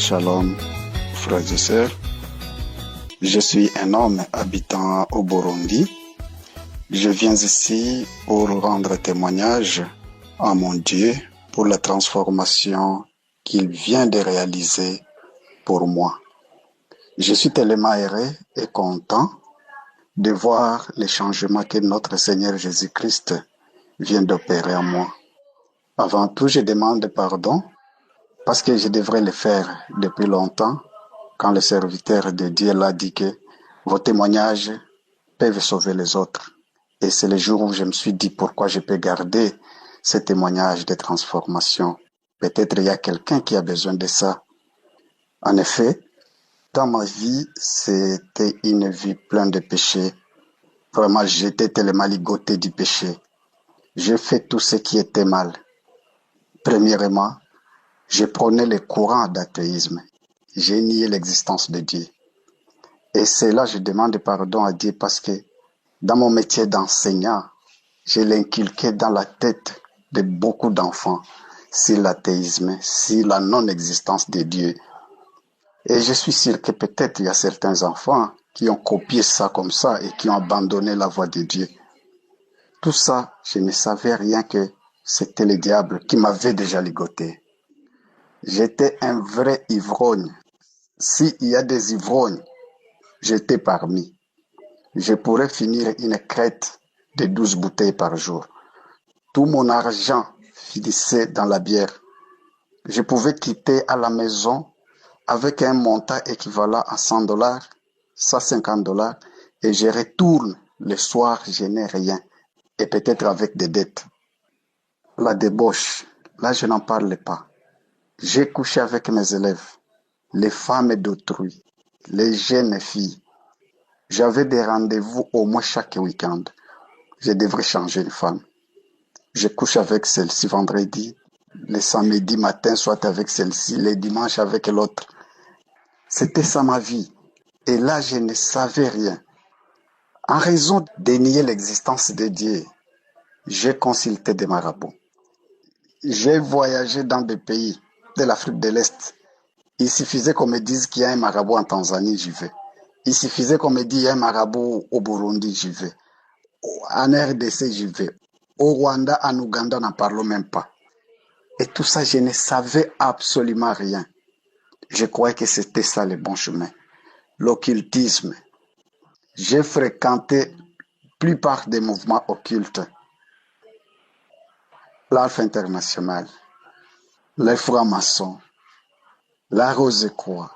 Shalom, frères et sœurs. Je suis un homme habitant au Burundi. Je viens ici pour rendre témoignage à mon Dieu pour la transformation qu'il vient de réaliser pour moi. Je suis tellement heureux et content de voir les changements que notre Seigneur Jésus-Christ vient d'opérer en moi. Avant tout, je demande pardon parce que je devrais le faire depuis longtemps quand le serviteur de Dieu l'a dit que vos témoignages peuvent sauver les autres. Et c'est le jour où je me suis dit pourquoi je peux garder ces témoignages de transformation. Peut-être il y a quelqu'un qui a besoin de ça. En effet, dans ma vie, c'était une vie pleine de péchés. Vraiment, j'étais tellement ligoté du péché. J'ai fait tout ce qui était mal. Premièrement, je prenais le courant d'athéisme. J'ai nié l'existence de Dieu. Et c'est là que je demande pardon à Dieu parce que dans mon métier d'enseignant, je l'ai inculqué dans la tête de beaucoup d'enfants sur l'athéisme, sur la non-existence de Dieu. Et je suis sûr que peut-être il y a certains enfants qui ont copié ça comme ça et qui ont abandonné la voie de Dieu. Tout ça, je ne savais rien que c'était le diable qui m'avait déjà ligoté. J'étais un vrai ivrogne. S'il y a des ivrognes, j'étais parmi. Je pourrais finir une crête de 12 bouteilles par jour. Tout mon argent finissait dans la bière. Je pouvais quitter à la maison avec un montant équivalent à $100, $150, et je retourne le soir, je n'ai rien, et peut-être avec des dettes. La débauche, là je n'en parle pas. J'ai couché avec mes élèves, les femmes d'autrui, les jeunes filles. J'avais des rendez-vous au moins chaque week-end. Je devrais changer de femme. Je couche avec celle-ci vendredi, le samedi matin, soit avec celle-ci, le dimanche avec l'autre. C'était ça ma vie. Et là, je ne savais rien. En raison de nier l'existence de Dieu, j'ai consulté des marabouts. J'ai voyagé dans des pays de l'Afrique de l'Est. Il suffisait qu'on me dise qu'il y a un marabout en Tanzanie, j'y vais. Il suffisait qu'on me dise qu'il y a un marabout au Burundi, j'y vais. En RDC, j'y vais. Au Rwanda, en Ouganda, n'en parlons même pas. Et tout ça, je ne savais absolument rien. Je croyais que c'était ça le bon chemin. L'occultisme. J'ai fréquenté la plupart des mouvements occultes. L'Alpha International, les francs-maçons, la Rose-Croix.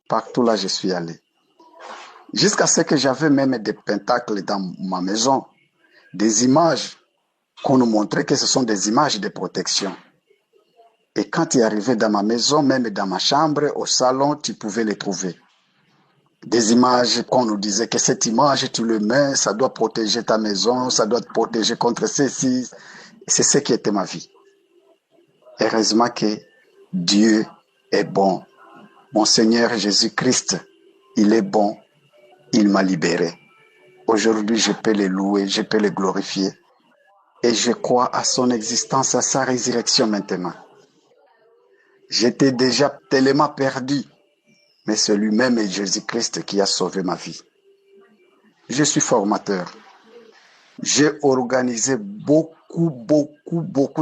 Partout là, je suis allé. Jusqu'à ce que j'avais même des pentacles dans ma maison. Des images qu'on nous montrait que ce sont des images de protection. Et quand tu arrivais dans ma maison, même dans ma chambre, au salon, tu pouvais les trouver. Des images qu'on nous disait que cette image, tu le mets, ça doit protéger ta maison, ça doit te protéger contre ceci. C'est ce qui était ma vie. Heureusement que Dieu est bon. Mon Seigneur Jésus-Christ, il est bon, il m'a libéré. Aujourd'hui, je peux le louer, je peux le glorifier. Et je crois à son existence, à sa résurrection maintenant. J'étais déjà tellement perdu, mais c'est lui-même Jésus-Christ qui a sauvé ma vie. Je suis formateur. J'ai organisé beaucoup,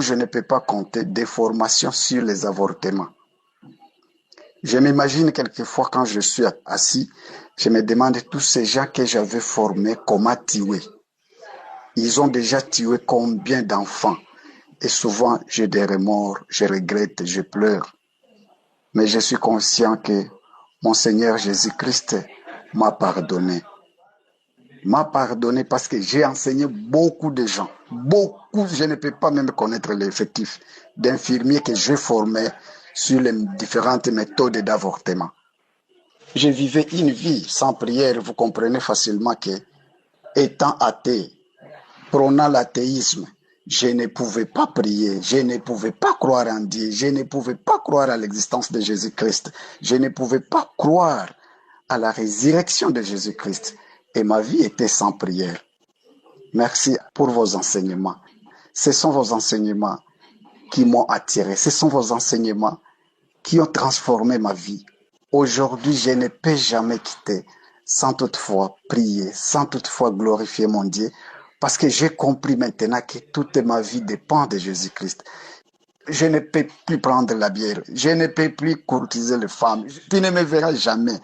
je ne peux pas compter, des formations sur les avortements. Je m'imagine quelquefois quand je suis assis, je me demande tous ces gens que j'avais formés, comment tuer. Ils ont déjà tué combien d'enfants? Et souvent, j'ai des remords, je regrette, je pleure. Mais je suis conscient que mon Seigneur Jésus-Christ m'a pardonné. M'a pardonné parce que j'ai enseigné beaucoup de gens. Beaucoup, je ne peux pas même connaître l'effectif d'infirmiers que j'ai formés sur les différentes méthodes d'avortement. Je vivais une vie sans prière, vous comprenez facilement que, étant athée, prônant l'athéisme, je ne pouvais pas prier, je ne pouvais pas croire en Dieu, je ne pouvais pas croire à l'existence de Jésus-Christ, je ne pouvais pas croire à la résurrection de Jésus-Christ. Et ma vie était sans prière. Merci pour vos enseignements. Ce sont vos enseignements qui m'ont attiré. Ce sont vos enseignements qui ont transformé ma vie. Aujourd'hui, je ne peux jamais quitter sans toutefois prier, sans toutefois glorifier mon Dieu, parce que j'ai compris maintenant que toute ma vie dépend de Jésus-Christ. Je ne peux plus prendre la bière, je ne peux plus courtiser les femmes, tu ne me verras jamais.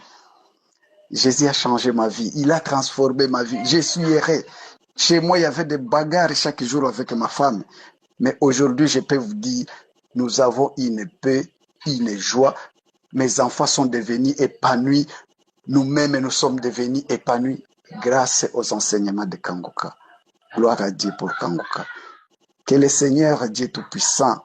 Jésus a changé ma vie, il a transformé ma vie, je suis heureux. Chez moi, il y avait des bagarres chaque jour avec ma femme, mais aujourd'hui, je peux vous dire, nous avons une paix, une joie. Mes enfants sont devenus épanouis, nous-mêmes nous sommes devenus épanouis grâce aux enseignements de Kangoka. Gloire à Dieu pour Kangoka. Que le Seigneur Dieu Tout-Puissant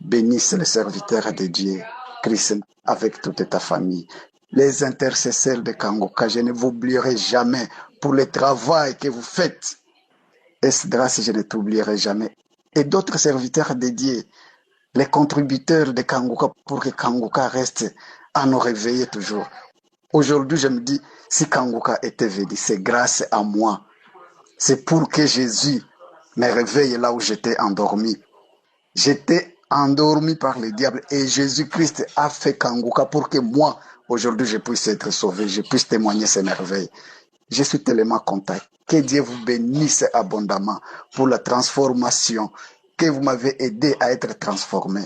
bénisse les serviteurs de Dieu, Christ, avec toute ta famille. Les intercesseurs de Kangoka, je ne vous oublierai jamais pour le travail que vous faites. Esdras, je ne t'oublierai jamais. Et d'autres serviteurs de Dieu, les contributeurs de Kangoka, pour que Kangoka reste à nous réveiller toujours. Aujourd'hui, je me dis, si Kangoka était venu, c'est grâce à moi. C'est pour que Jésus me réveille là où j'étais endormi. J'étais endormi par le diable et Jésus-Christ a fait Kangoka pour que moi, aujourd'hui, je puisse être sauvé, je puisse témoigner ces merveilles. Je suis tellement content. Que Dieu vous bénisse abondamment pour la transformation, que vous m'avez aidé à être transformé.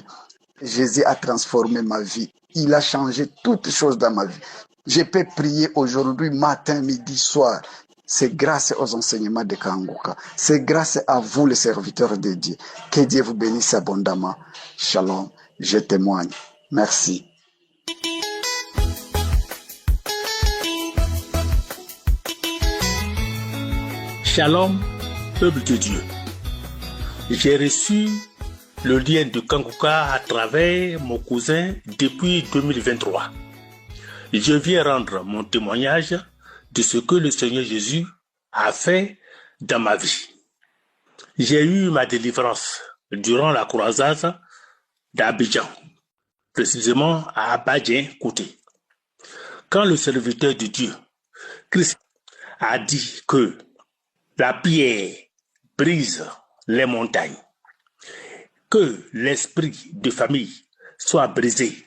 Jésus a transformé ma vie. Il a changé toutes choses dans ma vie. Je peux prier aujourd'hui, matin, midi, soir. C'est grâce aux enseignements de Kangoka. C'est grâce à vous, les serviteurs de Dieu. Que Dieu vous bénisse abondamment. Shalom. Je témoigne. Merci. Shalom, peuple de Dieu. J'ai reçu le lien de Kangoka à travers mon cousin depuis 2023. Je viens rendre mon témoignage de ce que le Seigneur Jésus a fait dans ma vie. J'ai eu ma délivrance durant la croisade d'Abidjan, précisément à Abadien Kouté. Quand le serviteur de Dieu, Christ, a dit que la pierre brise les montagnes, que l'esprit de famille soit brisé,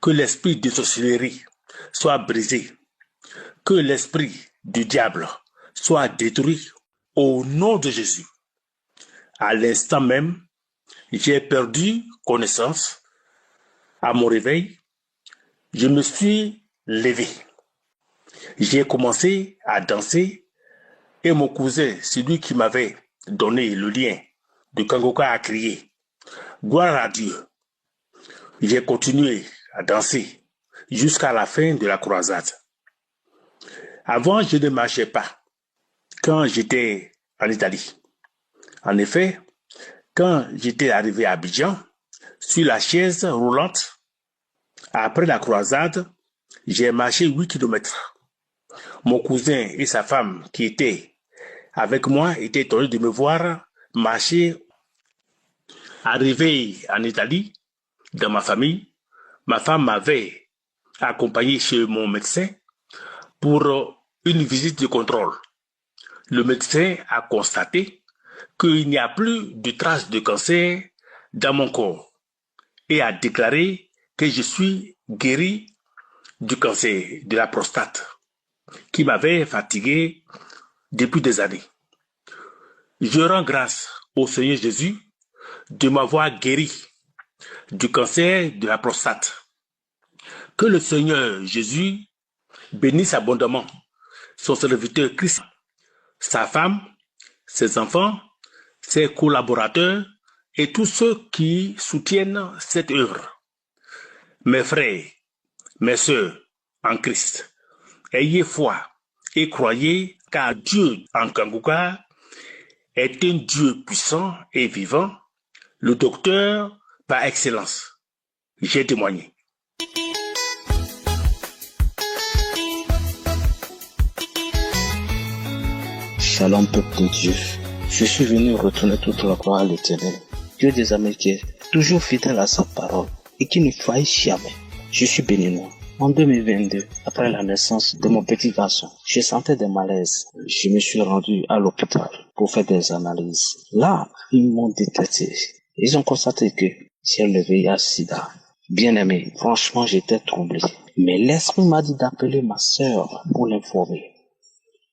que l'esprit de sorcellerie soit brisé, que l'esprit du diable soit détruit au nom de Jésus. À l'instant même, j'ai perdu connaissance. À mon réveil, je me suis levé. J'ai commencé à danser et mon cousin, celui qui m'avait donné le lien de Kangoka, a crié « Gloire à Dieu ». J'ai continué à danser jusqu'à la fin de la croisade. Avant, je ne marchais pas quand j'étais en Italie. En effet, quand j'étais arrivé à Abidjan, sur la chaise roulante, après la croisade, j'ai marché 8 kilomètres. Mon cousin et sa femme qui étaient avec moi étaient étonnés de me voir marcher. Arrivé en Italie, dans ma famille, ma femme m'avait accompagné chez mon médecin pour une visite de contrôle. Le médecin a constaté qu'il n'y a plus de traces de cancer dans mon corps et a déclaré que je suis guéri du cancer de la prostate qui m'avait fatigué depuis des années. Je rends grâce au Seigneur Jésus de m'avoir guéri du cancer de la prostate. Que le Seigneur Jésus bénisse abondamment son serviteur Christ, sa femme, ses enfants, ses collaborateurs et tous ceux qui soutiennent cette œuvre. Mes frères, mes sœurs en Christ, ayez foi et croyez car Dieu en Kangoka est un Dieu puissant et vivant, le docteur par excellence. J'ai témoigné. Shalom peuple de Dieu. Je suis venu retourner toute la gloire à l'Éternel, Dieu des Américains, toujours fidèle à sa parole et qui ne faillit jamais. Je suis béninois. En 2022, après la naissance de mon petit garçon, je sentais des malaises. Je me suis rendu à l'hôpital pour faire des analyses. Là, ils m'ont détecté. Ils ont constaté que j'ai le VIH-Sida. Bien-aimé, franchement, j'étais troublé. Mais l'esprit m'a dit d'appeler ma sœur pour l'informer.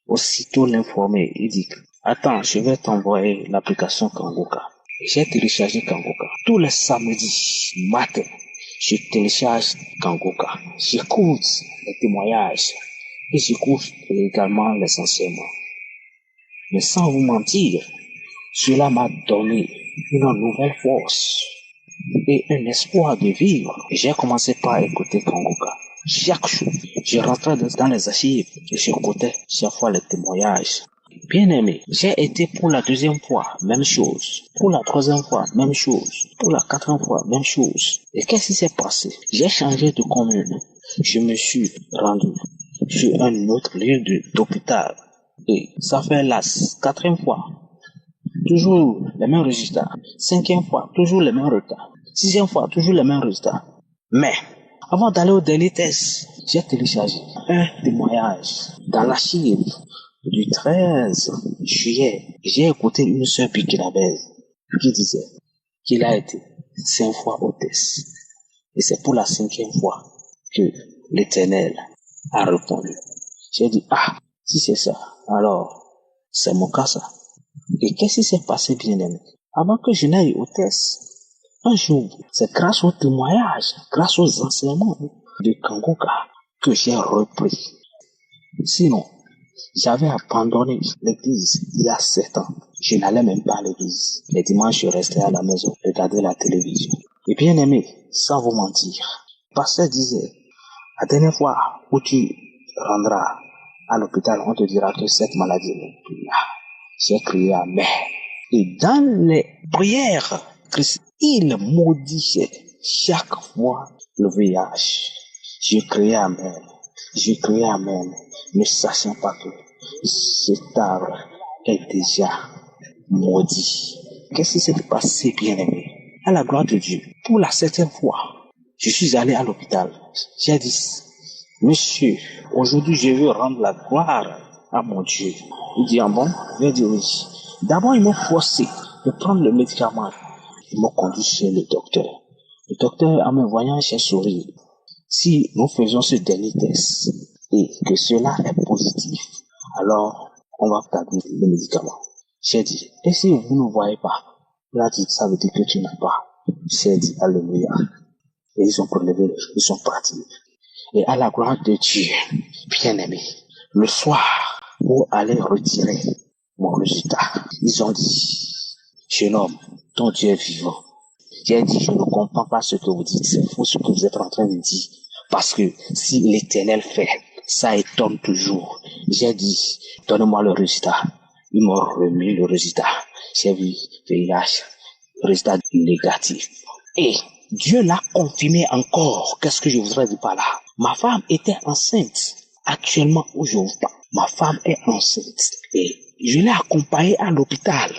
Aussitôt l'informer, il dit, attends, je vais t'envoyer l'application Kangoka. J'ai téléchargé Kangoka. Tous les samedis matin, je télécharge Kangoka. J'écoute les témoignages et j'écoute également les enseignements. Mais sans vous mentir, cela m'a donné une nouvelle force et un espoir de vivre. J'ai commencé par écouter Kangoka. Chaque jour, je rentrais dans les archives et j'écoutais chaque fois les témoignages. Bien aimé, j'ai été pour la deuxième fois, même chose. Pour la troisième fois, même chose. Pour la quatrième fois, même chose. Et qu'est-ce qui s'est passé? J'ai changé de commune. Je me suis rendu sur un autre lieu d'hôpital. Et ça fait la quatrième fois. Toujours les mêmes résultats. Cinquième fois, toujours les mêmes résultats. Sixième fois, toujours les mêmes résultats. Mais, avant d'aller au dernier test, j'ai téléchargé un témoignage dans l'archive du 13 juillet. J'ai écouté une sœur burkinabèse qui disait qu'il a été 5 fois au test. Et c'est pour la 5e fois que l'Éternel a répondu. J'ai dit, si c'est ça, alors c'est mon cas ça. Et qu'est-ce qui s'est passé, bien-aimé? Avant que je n'aille au test, un jour, c'est grâce au témoignage, grâce aux enseignements de Kangoka que j'ai repris. Sinon, j'avais abandonné l'église il y a 7 ans. Je n'allais même pas à l'église. Les dimanches, je restais à la maison, regarder la télévision. Et bien aimé, sans vous mentir, le pasteur disait, la dernière fois où tu rendras à l'hôpital, on te dira que cette maladie n'est plus là. J'ai crié Amen. Et dans les prières, Christ, il maudissait chaque fois le VIH. Je criais Amen. Je criais Amen, ne sachant pas que cet arbre est déjà maudit. Qu'est-ce qui s'est passé, bien-aimé? À la gloire de Dieu, pour la 7e fois, je suis allé à l'hôpital. J'ai dit, monsieur, aujourd'hui je veux rendre la gloire à mon Dieu. Il dit, bon? J'ai dit oui. D'abord, ils m'ont forcé de prendre le médicament. Ils m'ont conduit chez le docteur. Le docteur, en me voyant, j'ai souri. Si nous faisons ce dernier test et que cela est positif, alors on va garder le médicament. J'ai dit, et si vous ne voyez pas? Il a dit, ça veut dire que tu n'as pas. J'ai dit, alléluia. Et ils ont prélevé, ils sont partis. Et à la gloire de Dieu, bien aimé, le soir, pour aller retirer mon résultat, ils ont dit, jeune homme, ton Dieu est vivant. J'ai dit, je ne comprends pas ce que vous dites, c'est faux ce que vous êtes en train de dire. Parce que si l'Éternel fait, ça étonne toujours. J'ai dit, donnez-moi le résultat. Ils m'ont remis le résultat. J'ai vu VIH, résultat négatif. Et Dieu l'a confirmé encore. Qu'est-ce que je voudrais dire par là? Ma femme était enceinte. Actuellement où je vous parle, ma femme est enceinte. Et je l'ai accompagnée à l'hôpital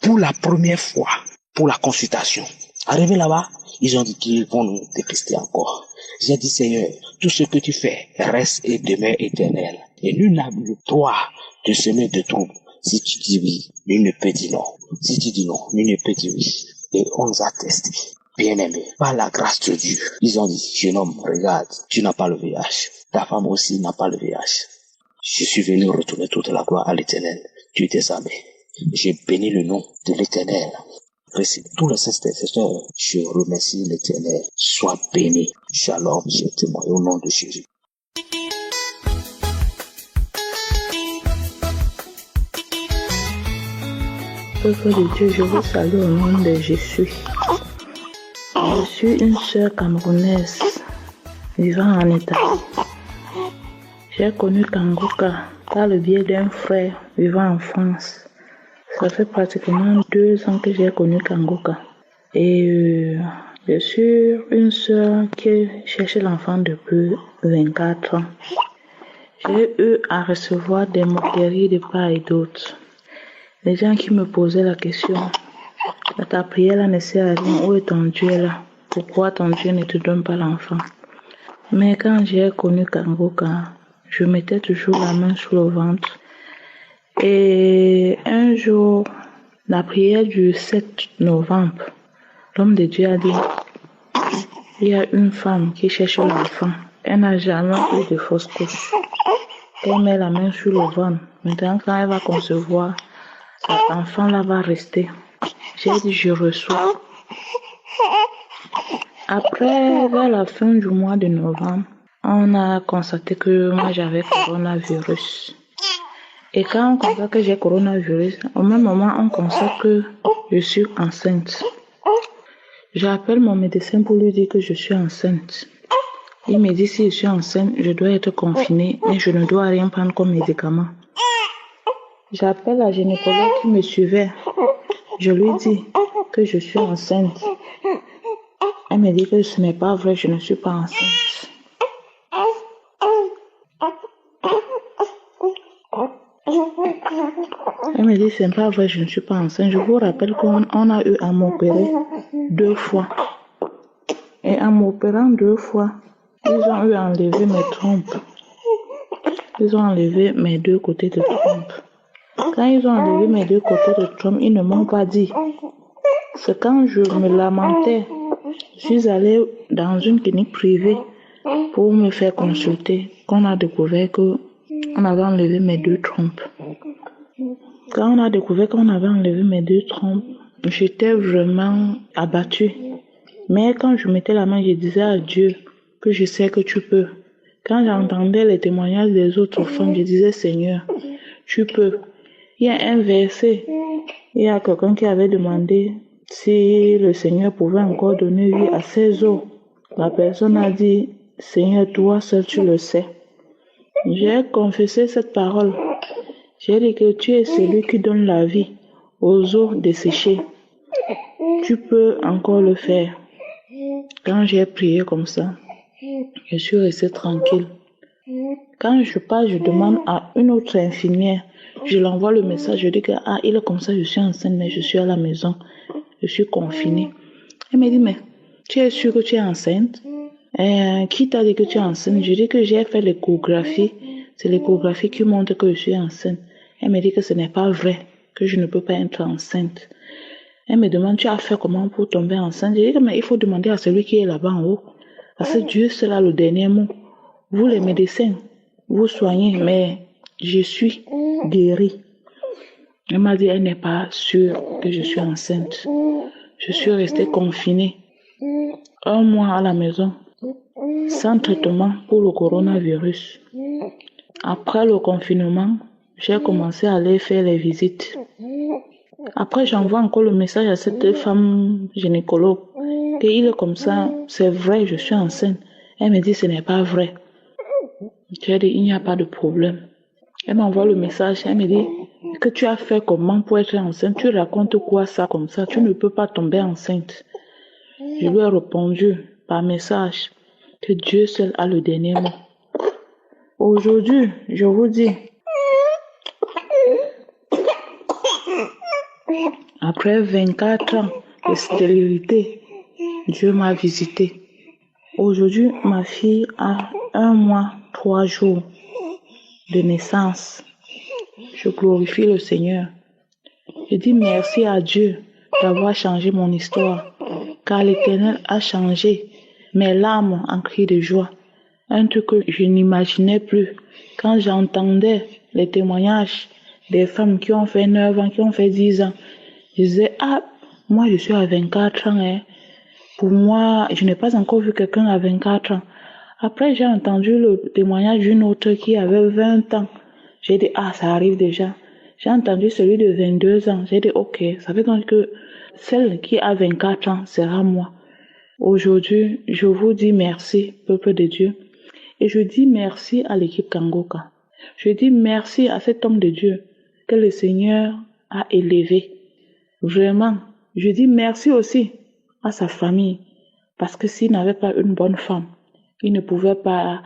pour la première fois, pour la consultation. Arrivé là-bas, ils ont dit qu'ils vont nous dépister encore. J'ai dit, Seigneur, tout ce que tu fais reste et demeure éternel. Et nul n'a le droit de semer de troubles. Si tu dis oui, nul ne peut dire non. Si tu dis non, nul ne peut dire oui. Et on nous a testés. Bien-aimés, par la grâce de Dieu, ils ont dit, jeune homme, regarde, tu n'as pas le VIH. Ta femme aussi n'a pas le VIH. Je suis venu retourner toute la gloire à l'Éternel. Tu es aimé. J'ai béni le nom de l'Éternel. Tous les intercesseurs, je remercie l'Éternel. Sois béni. Shalom, je témoigne au nom de Jésus. Peuple de Dieu, je vous salue au nom de Jésus. Je suis une sœur camerounaise vivant en Italie. J'ai connu Kangoka par le biais d'un frère vivant en France. Ça fait pratiquement 2 ans que j'ai connu Kangoka. Et je suis une sœur qui cherchait l'enfant depuis 24 ans. J'ai eu à recevoir des moqueries de part et d'autre. Les gens qui me posaient la question, ta prière là ne sert à rien, où est ton Dieu là? Pourquoi ton Dieu ne te donne pas l'enfant? Mais quand j'ai connu Kangoka, je mettais toujours la main sur le ventre. Et un jour, la prière du 7 novembre, l'homme de Dieu a dit, Il y a une femme qui cherche l'enfant. Elle n'a jamais eu de fausse couche. Elle met la main sur le ventre. Maintenant, quand elle va concevoir, cet enfant-là va rester. J'ai dit, je reçois. Après, vers la fin du mois de novembre, on a constaté que moi j'avais coronavirus. Et quand on constate que j'ai coronavirus, au même moment, on constate que je suis enceinte. J'appelle mon médecin pour lui dire que je suis enceinte. Il me dit si je suis enceinte, je dois être confinée, mais je ne dois rien prendre comme médicament. J'appelle la gynécologue qui me suivait. Je lui dis que je suis enceinte. Elle me dit que ce n'est pas vrai, je ne suis pas enceinte. Elle me dit, c'est pas vrai, je ne suis pas enceinte. Je vous rappelle qu'on a eu à m'opérer 2 fois. Et en m'opérant 2 fois, ils ont eu à enlever mes trompes. Ils ont enlevé mes 2 côtés de trompe. Quand ils ont enlevé mes 2 côtés de trompe, ils ne m'ont pas dit. C'est quand je me lamentais, je suis allée dans une clinique privée pour me faire consulter, qu'on a découvert qu'on avait enlevé mes 2 trompes. Quand on a découvert qu'on avait enlevé mes 2 trompes, j'étais vraiment abattue. Mais quand je mettais la main, je disais à Dieu que je sais que tu peux. Quand j'entendais les témoignages des autres femmes, je disais, Seigneur, tu peux. Il y a un verset, il y a quelqu'un qui avait demandé si le Seigneur pouvait encore donner vie à ses os. La personne a dit, Seigneur, toi seul tu le sais. J'ai confessé cette parole. J'ai dit que tu es celui qui donne la vie aux os desséchés. Tu peux encore le faire. Quand j'ai prié comme ça, je suis restée tranquille. Quand je pars, je demande à une autre infirmière. Je l'envoie le message, je dis que il est comme ça, je suis enceinte, mais je suis à la maison. Je suis confinée. Elle me dit, mais tu es sûre que tu es enceinte? Qui t'a dit que tu es enceinte? Je dis que j'ai fait l'échographie. C'est l'échographie qui montre que je suis enceinte. Elle me dit que ce n'est pas vrai, que je ne peux pas être enceinte. Elle me demande, tu as fait comment pour tomber enceinte? Je dis que mais il faut demander à celui qui est là-bas en haut. Parce que Dieu, c'est là le dernier mot. Vous les médecins, vous soignez, mais je suis guérie. Elle m'a dit, elle n'est pas sûre que je suis enceinte. Je suis restée confinée 1 mois à la maison, sans traitement pour le coronavirus. Après le confinement, j'ai commencé à aller faire les visites. Après, j'envoie encore le message à cette femme gynécologue qu'il est comme ça, c'est vrai, je suis enceinte. Elle me dit, ce n'est pas vrai. J'ai dit, il n'y a pas de problème. Elle m'envoie le message, elle me dit, que tu as fait comment pour être enceinte? Tu racontes quoi ça comme ça? Tu ne peux pas tomber enceinte. Je lui ai répondu par message que Dieu seul a le dernier mot. Aujourd'hui, je vous dis, après 24 ans de stérilité, Dieu m'a visité. Aujourd'hui, ma fille a 1 mois, 3 jours de naissance. Je glorifie le Seigneur. Je dis merci à Dieu d'avoir changé mon histoire, car l'Éternel a changé mes larmes en cris de joie. Un truc que je n'imaginais plus. Quand j'entendais les témoignages des femmes qui ont fait 9 ans, qui ont fait 10 ans, je disais, moi je suis à 24 ans. Hein. Pour moi, je n'ai pas encore vu quelqu'un à 24 ans. Après, j'ai entendu le témoignage d'une autre qui avait 20 ans. J'ai dit, ça arrive déjà. J'ai entendu celui de 22 ans. J'ai dit, ok, ça veut dire que celle qui a 24 ans sera moi. Aujourd'hui, je vous dis merci, peuple de Dieu. Et je dis merci à l'équipe Kangoka. Je dis merci à cet homme de Dieu que le Seigneur a élevé. Vraiment, je dis merci aussi à sa famille. Parce que s'il n'avait pas une bonne femme, il ne pouvait pas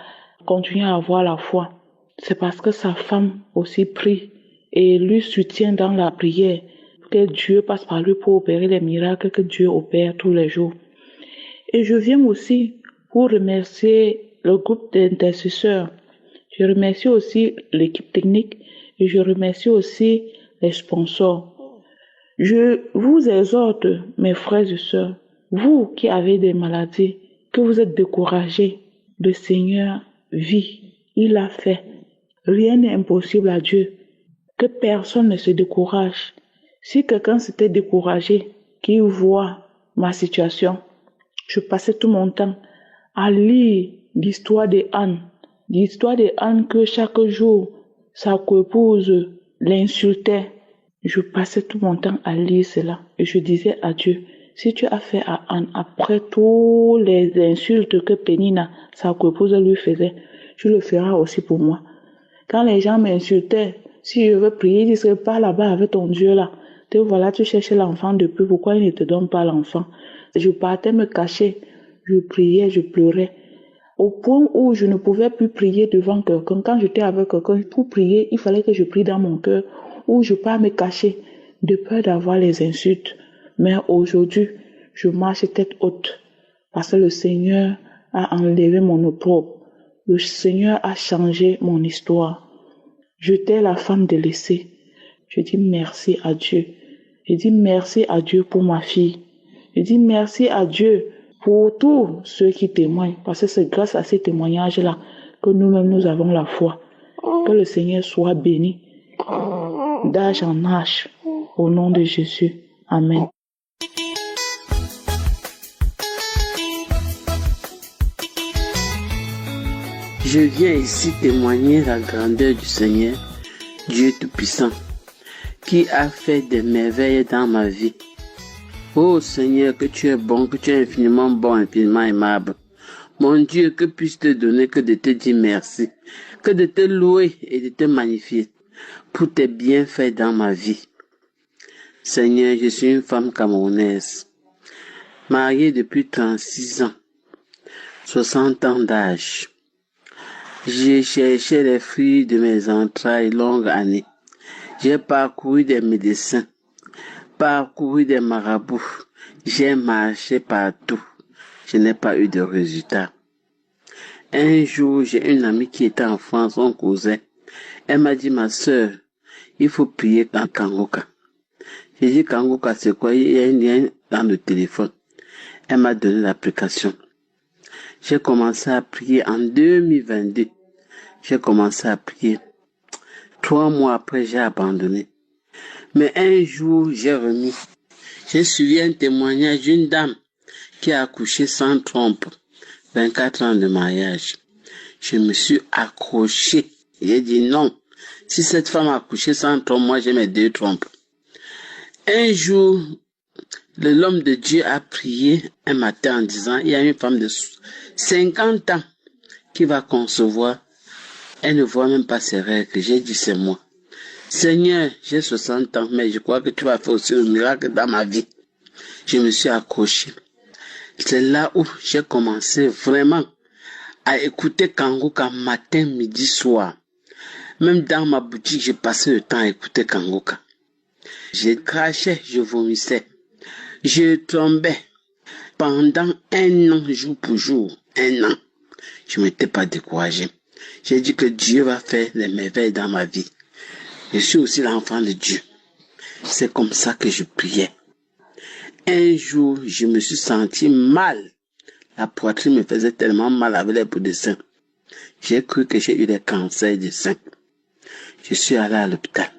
continuer à avoir la foi. C'est parce que sa femme aussi prie et lui soutient dans la prière. Que Dieu passe par lui pour opérer les miracles que Dieu opère tous les jours. Et je viens aussi pour remercier le groupe d'intercesseurs. Je remercie aussi l'équipe technique et je remercie aussi les sponsors. Je vous exhorte, mes frères et sœurs, vous qui avez des maladies, que vous êtes découragé, le Seigneur vit, il a fait. Rien n'est impossible à Dieu. Que personne ne se décourage. Si quelqu'un s'était découragé, qu'il voit ma situation, je passais tout mon temps à lire l'histoire de Anne. L'histoire de Anne que chaque jour, sa coépouse l'insultait. Je passais tout mon temps à lire cela. Et je disais à Dieu, si tu as fait à Anne, après toutes les insultes que Pénina, sa coépouse, lui faisait, tu le feras aussi pour moi. Quand les gens m'insultaient, si je veux prier, ils disaient, pas là-bas avec ton Dieu là. Te voilà, tu cherchais l'enfant depuis, pourquoi il ne te donne pas l'enfant? Je partais me cacher, je priais, je pleurais. Au point où je ne pouvais plus prier devant quelqu'un. Quand j'étais avec quelqu'un, pour prier, il fallait que je prie dans mon cœur, où je pars me cacher, de peur d'avoir les insultes. Mais aujourd'hui, je marche tête haute, parce que le Seigneur a enlevé mon opprobre. Le Seigneur a changé mon histoire. J'étais la femme délaissée. Je dis merci à Dieu. Je dis merci à Dieu pour ma fille. Je dis merci à Dieu pour tous ceux qui témoignent. Parce que c'est grâce à ces témoignages-là que nous-mêmes nous avons la foi. Que le Seigneur soit béni d'âge en âge. Au nom de Jésus. Amen. Je viens ici témoigner la grandeur du Seigneur, Dieu Tout-Puissant, qui a fait des merveilles dans ma vie. Oh Seigneur, que tu es bon, que tu es infiniment bon, infiniment aimable. Mon Dieu, que puis-je te donner que de te dire merci, que de te louer et de te magnifier pour tes bienfaits dans ma vie. Seigneur, je suis une femme camerounaise, mariée depuis 36 ans, 60 ans d'âge. J'ai cherché les fruits de mes entrailles longues années. J'ai parcouru des médecins, parcouru des marabouts. J'ai marché partout. Je n'ai pas eu de résultat. Un jour, j'ai une amie qui était en France, son cousin. Elle m'a dit, ma sœur, il faut prier dans Kangoka. J'ai dit, Kangoka, c'est quoi? Il y a un lien dans le téléphone. Elle m'a donné l'application. J'ai commencé à prier en 2022. J'ai commencé à prier. 3 mois après, j'ai abandonné. Mais un jour, j'ai remis. J'ai suivi un témoignage d'une dame qui a accouché sans trompe. 24 ans de mariage. Je me suis accroché. J'ai dit non. Si cette femme a accouché sans trompe, moi j'ai mes 2 trompes. Un jour, l'homme de Dieu a prié un matin en disant, il y a une femme de 50 ans qui va concevoir. Elle ne voit même pas ses règles. J'ai dit, c'est moi. Seigneur, j'ai 60 ans, mais je crois que tu vas faire aussi un miracle dans ma vie. Je me suis accroché. C'est là où j'ai commencé vraiment à écouter Kangoka matin, midi, soir. Même dans ma boutique, j'ai passé le temps à écouter Kangoka. Je crachais, je vomissais. Je tombais pendant 1 an, jour pour jour. 1 an. Je ne m'étais pas découragé. J'ai dit que Dieu va faire des merveilles dans ma vie. Je suis aussi l'enfant de Dieu. C'est comme ça que je priais. Un jour, je me suis senti mal. La poitrine me faisait tellement mal avec les bouts de sein. J'ai cru que j'ai eu des cancers du sein. Je suis allé à l'hôpital.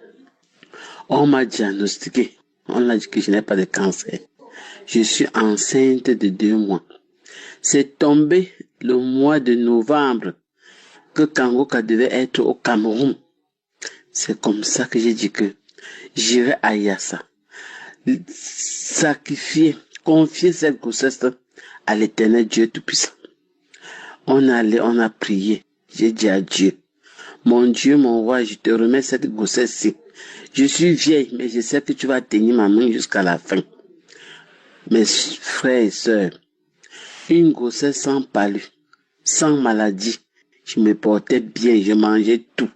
On m'a diagnostiqué. On a dit que je n'ai pas de cancer. Je suis enceinte de 2 mois. C'est tombé le mois de novembre que Kangoka devait être au Cameroun. C'est comme ça que j'ai dit que j'irai à Yassa. Sacrifier, confier cette grossesse à l'Éternel Dieu Tout-Puissant. On allait, on a prié. J'ai dit à Dieu, mon Dieu, mon roi, je te remets cette grossesse-ci. Je suis vieille, mais je sais que tu vas tenir ma main jusqu'à la fin. Mes frères et sœurs, une grossesse sans palu, sans maladie. Je me portais bien, je mangeais tout,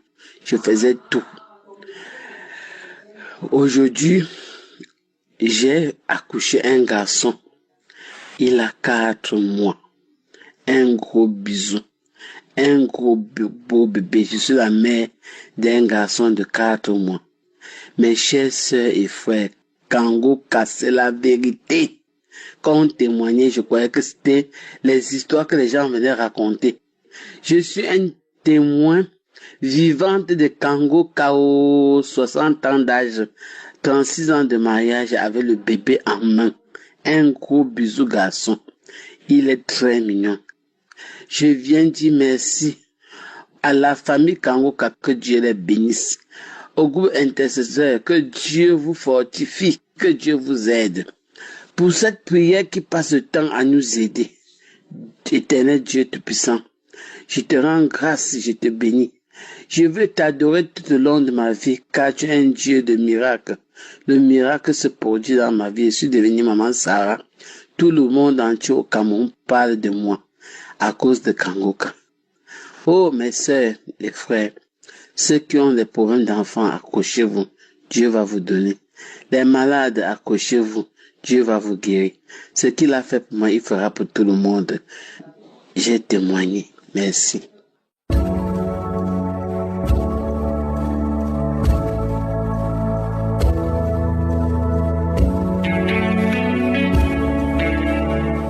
je faisais tout. Aujourd'hui, j'ai accouché un garçon. Il a 4 mois. Un gros bisou. Un gros beau bébé. Je suis la mère d'un garçon de 4 mois. Mes chers sœurs et frères, Kangoka, c'est la vérité. Quand on témoignait, je croyais que c'était les histoires que les gens venaient raconter. Je suis un témoin vivante de Kango Kao, 60 ans d'âge, 36 ans de mariage avec le bébé en main. Un gros bisou garçon. Il est très mignon. Je viens dire merci à la famille Kangoka, que Dieu les bénisse. Au groupe intercesseur, que Dieu vous fortifie, que Dieu vous aide. Pour cette prière qui passe le temps à nous aider. Éternel Dieu Tout-Puissant, je te rends grâce, je te bénis. Je veux t'adorer tout au long de ma vie, car tu es un Dieu de miracles. Le miracle se produit dans ma vie. Je suis devenue maman Sarah. Tout le monde entier au Cameroun parle de moi à cause de Kangoka. Oh, mes sœurs, les frères, ceux qui ont des problèmes d'enfants, accrochez-vous. Dieu va vous donner. Les malades, accrochez-vous. Dieu va vous guérir. Ce qu'il a fait pour moi, il fera pour tout le monde. J'ai témoigné. Merci.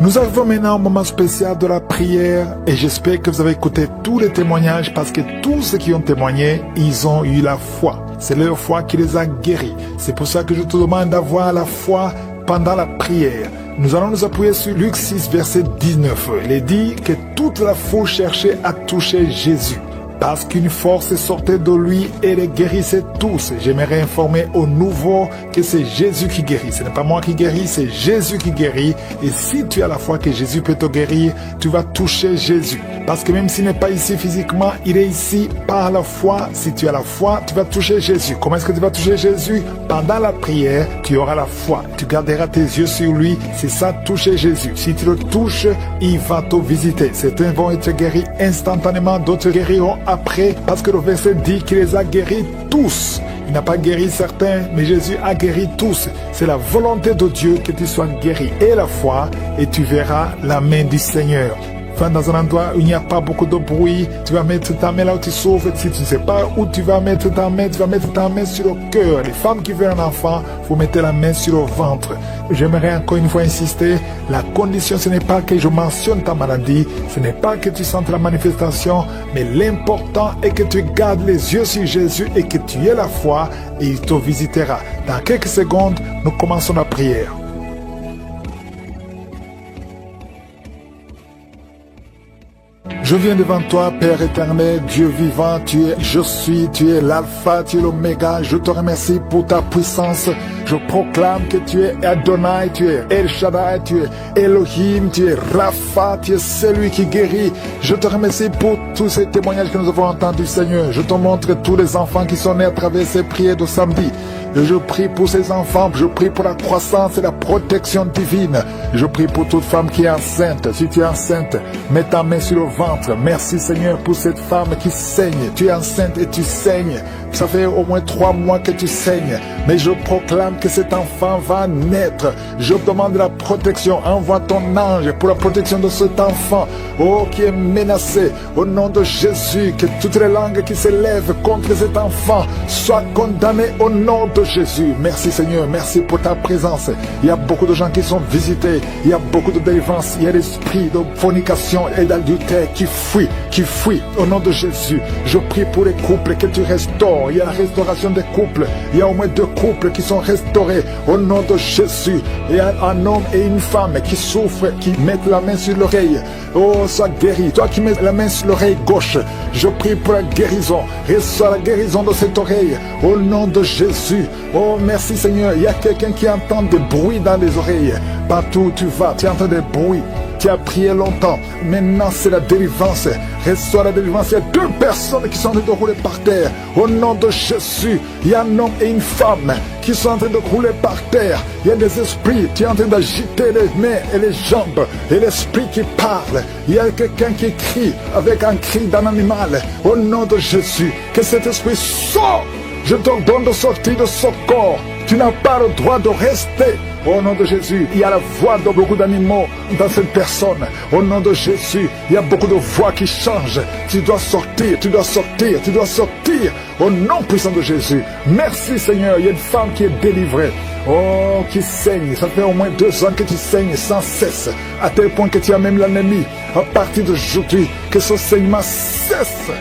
Nous arrivons maintenant au moment spécial de la prière et j'espère que vous avez écouté tous les témoignages parce que tous ceux qui ont témoigné, ils ont eu la foi. C'est leur foi qui les a guéris. C'est pour ça que je te demande d'avoir la foi pendant la prière. Nous allons nous appuyer sur Luc 6, verset 19. Il est dit que toute la foule cherchait à toucher Jésus. Parce qu'une force sortait de lui et les guérissait tous. J'aimerais informer au nouveau que c'est Jésus qui guérit. Ce n'est pas moi qui guéris, c'est Jésus qui guérit. Et si tu as la foi que Jésus peut te guérir, tu vas toucher Jésus. Parce que même s'il n'est pas ici physiquement, il est ici par la foi. Si tu as la foi, tu vas toucher Jésus. Comment est-ce que tu vas toucher Jésus? Pendant la prière, tu auras la foi. Tu garderas tes yeux sur lui. C'est ça, toucher Jésus. Si tu le touches, il va te visiter. Certains vont être guéris instantanément, d'autres guériront après, parce que le verset dit qu'il les a guéris tous. Il n'a pas guéri certains, mais Jésus a guéri tous. C'est la volonté de Dieu que tu sois guéri et la foi, et tu verras la main du Seigneur. Enfin, dans un endroit où il n'y a pas beaucoup de bruit, tu vas mettre ta main là où tu souffres. Si tu ne sais pas où tu vas mettre ta main, tu vas mettre ta main sur le cœur. Les femmes qui veulent un enfant, vous mettez la main sur le ventre. J'aimerais encore une fois insister, la condition ce n'est pas que je mentionne ta maladie, ce n'est pas que tu sentes la manifestation, mais l'important est que tu gardes les yeux sur Jésus et que tu aies la foi et il te visitera. Dans quelques secondes, nous commençons la prière. Je viens devant toi, Père éternel, Dieu vivant, tu es je suis, tu es l'alpha, tu es l'oméga. Je te remercie pour ta puissance. Je proclame que tu es Adonai, tu es El Shaddai, tu es Elohim, tu es Rapha, tu es celui qui guérit. Je te remercie pour tous ces témoignages que nous avons entendus, Seigneur. Je te montre tous les enfants qui sont nés à travers ces prières de samedi. Je prie pour ces enfants, je prie pour la croissance et la protection divine. Je prie pour toute femme qui est enceinte. Si tu es enceinte, mets ta main sur le ventre. Merci Seigneur pour cette femme qui saigne. Tu es enceinte et tu saignes. Ça fait au moins 3 mois que tu saignes. Mais je proclame que cet enfant va naître. Je demande la protection. Envoie ton ange pour la protection de cet enfant. Oh, qui est menacé. Au nom de Jésus, que toutes les langues qui s'élèvent contre cet enfant soient condamnées au nom de Jésus. Merci Seigneur, merci pour ta présence. Il y a beaucoup de gens qui sont visités. Il y a beaucoup de délivrance. Il y a l'esprit de fornication et d'adultère qui fuit au nom de Jésus. Je prie pour les couples que tu restaures. Il y a la restauration des couples. Il y a au moins 2 couples qui sont restaurés au nom de Jésus. Il y a un homme et une femme qui souffrent, qui mettent la main sur l'oreille. Oh, sois guéri. Toi qui mets la main sur l'oreille gauche, je prie pour la guérison. Reçois la guérison de cette oreille au nom de Jésus. Oh, merci Seigneur. Il y a quelqu'un qui entend des bruits dans les oreilles. Partout où tu vas, tu entends des bruits. Tu as prié longtemps. Maintenant, c'est la délivrance. Reçois la délivrance. Il y a 2 personnes qui sont en train de rouler par terre. Au nom de Jésus, il y a un homme et une femme qui sont en train de rouler par terre. Il y a des esprits. Tu es en train d'agiter les mains et les jambes. Et l'esprit qui parle. Il y a quelqu'un qui crie avec un cri d'un animal. Au nom de Jésus, que cet esprit sorte. Je t'ordonne de sortir de ce corps. Tu n'as pas le droit de rester. Au nom de Jésus, il y a la voix de beaucoup d'animaux dans cette personne. Au nom de Jésus, il y a beaucoup de voix qui changent. Tu dois sortir, tu dois sortir, tu dois sortir. Au nom puissant de Jésus. Merci Seigneur, il y a une femme qui est délivrée. Oh, qui saigne. Ça fait au moins 2 ans que tu saignes sans cesse. À tel point que tu as même l'ennemi. À partir d'aujourd'hui, que ce saignement cesse.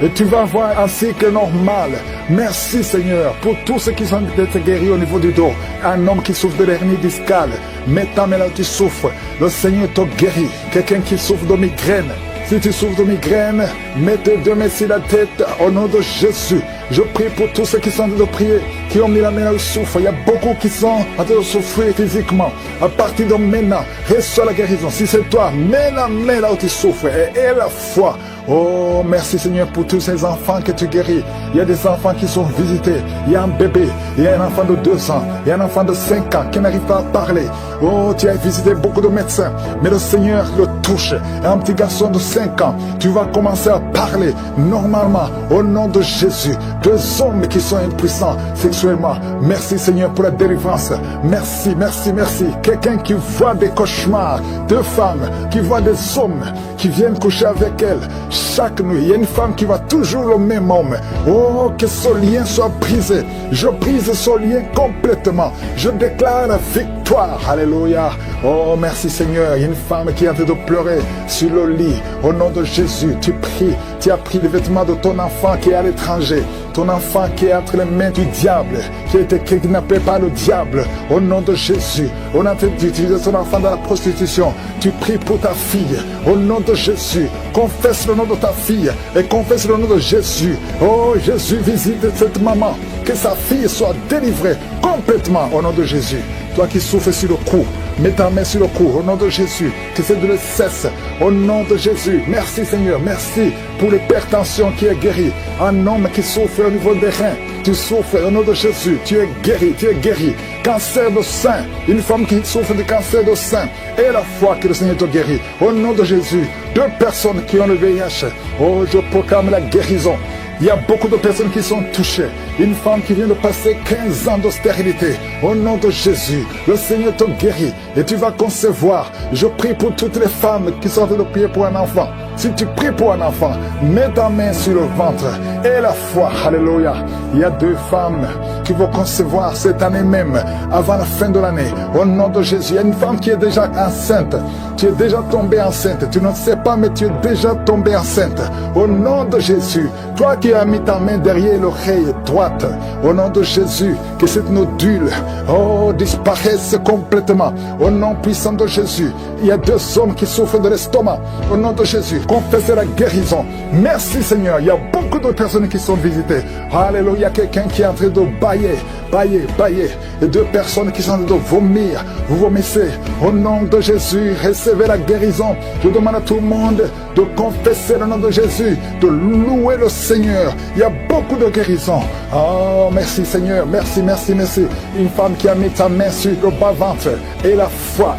Et tu vas avoir un cycle normal. Merci Seigneur pour tous ceux qui sont d'être guéris au niveau du dos. Un homme qui souffre de l'hernie discale. Mets ta main là où tu souffres. Le Seigneur te guérit. Quelqu'un qui souffre de migraine. Si tu souffres de migraine, mets tes 2 mains sur la tête au nom de Jésus. Je prie pour tous ceux qui sont en train de prier, qui ont mis la main là où ils souffrent. Il y a beaucoup qui sont en train de souffrir physiquement. À partir de maintenant, reçois la guérison. Si c'est toi, mets la main là où tu souffres et aie la foi. Oh, merci Seigneur pour tous ces enfants que tu guéris. Il y a des enfants qui sont visités. Il y a un bébé, il y a un enfant de 2 ans, il y a un enfant de 5 ans qui n'arrive pas à parler. Oh, tu as visité beaucoup de médecins, mais le Seigneur le touche. Un petit garçon de 5 ans, tu vas commencer à parler normalement au nom de Jésus. 2 hommes qui sont impuissants sexuellement. Merci Seigneur pour la délivrance. Merci, merci, merci. Quelqu'un qui voit des cauchemars, 2 femmes qui voient des hommes qui viennent coucher avec elles. Chaque nuit, il y a une femme qui voit toujours le même homme. Oh, que ce lien soit brisé. Je brise ce lien complètement. Je déclare la victoire. Alléluia. Oh, merci Seigneur. Il y a une femme qui est en train de pleurer sur le lit. Au nom de Jésus, tu pries. Tu as pris les vêtements de ton enfant qui est à l'étranger. Ton enfant qui est entre les mains du diable, qui a été kidnappé par le diable. Au nom de Jésus, on a fait d'utiliser ton enfant dans la prostitution. Tu pries pour ta fille. Au nom de Jésus, confesse le nom de ta fille et confesse le nom de Jésus. Oh, Jésus, visite cette maman. Que sa fille soit délivrée complètement au nom de Jésus. Toi qui souffres sur le cou, mets ta main sur le cou au nom de Jésus. Que cette douleur cesse au nom de Jésus. Merci Seigneur, merci pour l'hypertension qui est guérie. Un homme qui souffre au niveau des reins, tu souffres au nom de Jésus. Tu es guéri, tu es guéri. Cancer de sein, une femme qui souffre de cancer de sein. Et la foi que le Seigneur te guérit. Au nom de Jésus, 2 personnes qui ont le VIH. Oh, je proclame la guérison. Il y a beaucoup de personnes qui sont touchées. Une femme qui vient de passer 15 ans de stérilité. Au nom de Jésus, le Seigneur te guérit et tu vas concevoir. Je prie pour toutes les femmes qui sont en train de prier pour un enfant. Si tu pries pour un enfant, mets ta main sur le ventre et la foi. Alléluia. Il y a 2 femmes qui vont concevoir cette année même, avant la fin de l'année. Au nom de Jésus, il y a une femme qui est déjà enceinte. Tu es déjà tombée enceinte. Tu ne sais pas, mais tu es déjà tombée enceinte. Au nom de Jésus, toi qui as mis ta main derrière l'oreille droite, au nom de Jésus, que cette nodule, oh, disparaisse complètement. Au nom puissant de Jésus, il y a 2 hommes qui souffrent de l'estomac. Au nom de Jésus, confessez la guérison. Merci Seigneur, il y a beaucoup de personnes qui sont visitées. Alléluia, il y a quelqu'un qui est en train de bailler. Et 2 personnes qui sont en train de vomir. Vous vomissez. Au nom de Jésus, recevez la guérison. Je demande à tout le monde de confesser le nom de Jésus, de louer le Seigneur. Il y a beaucoup de guérison. Oh, merci Seigneur, merci, merci, merci. Une femme qui a mis ta main sur le bas-ventre. Et la foi.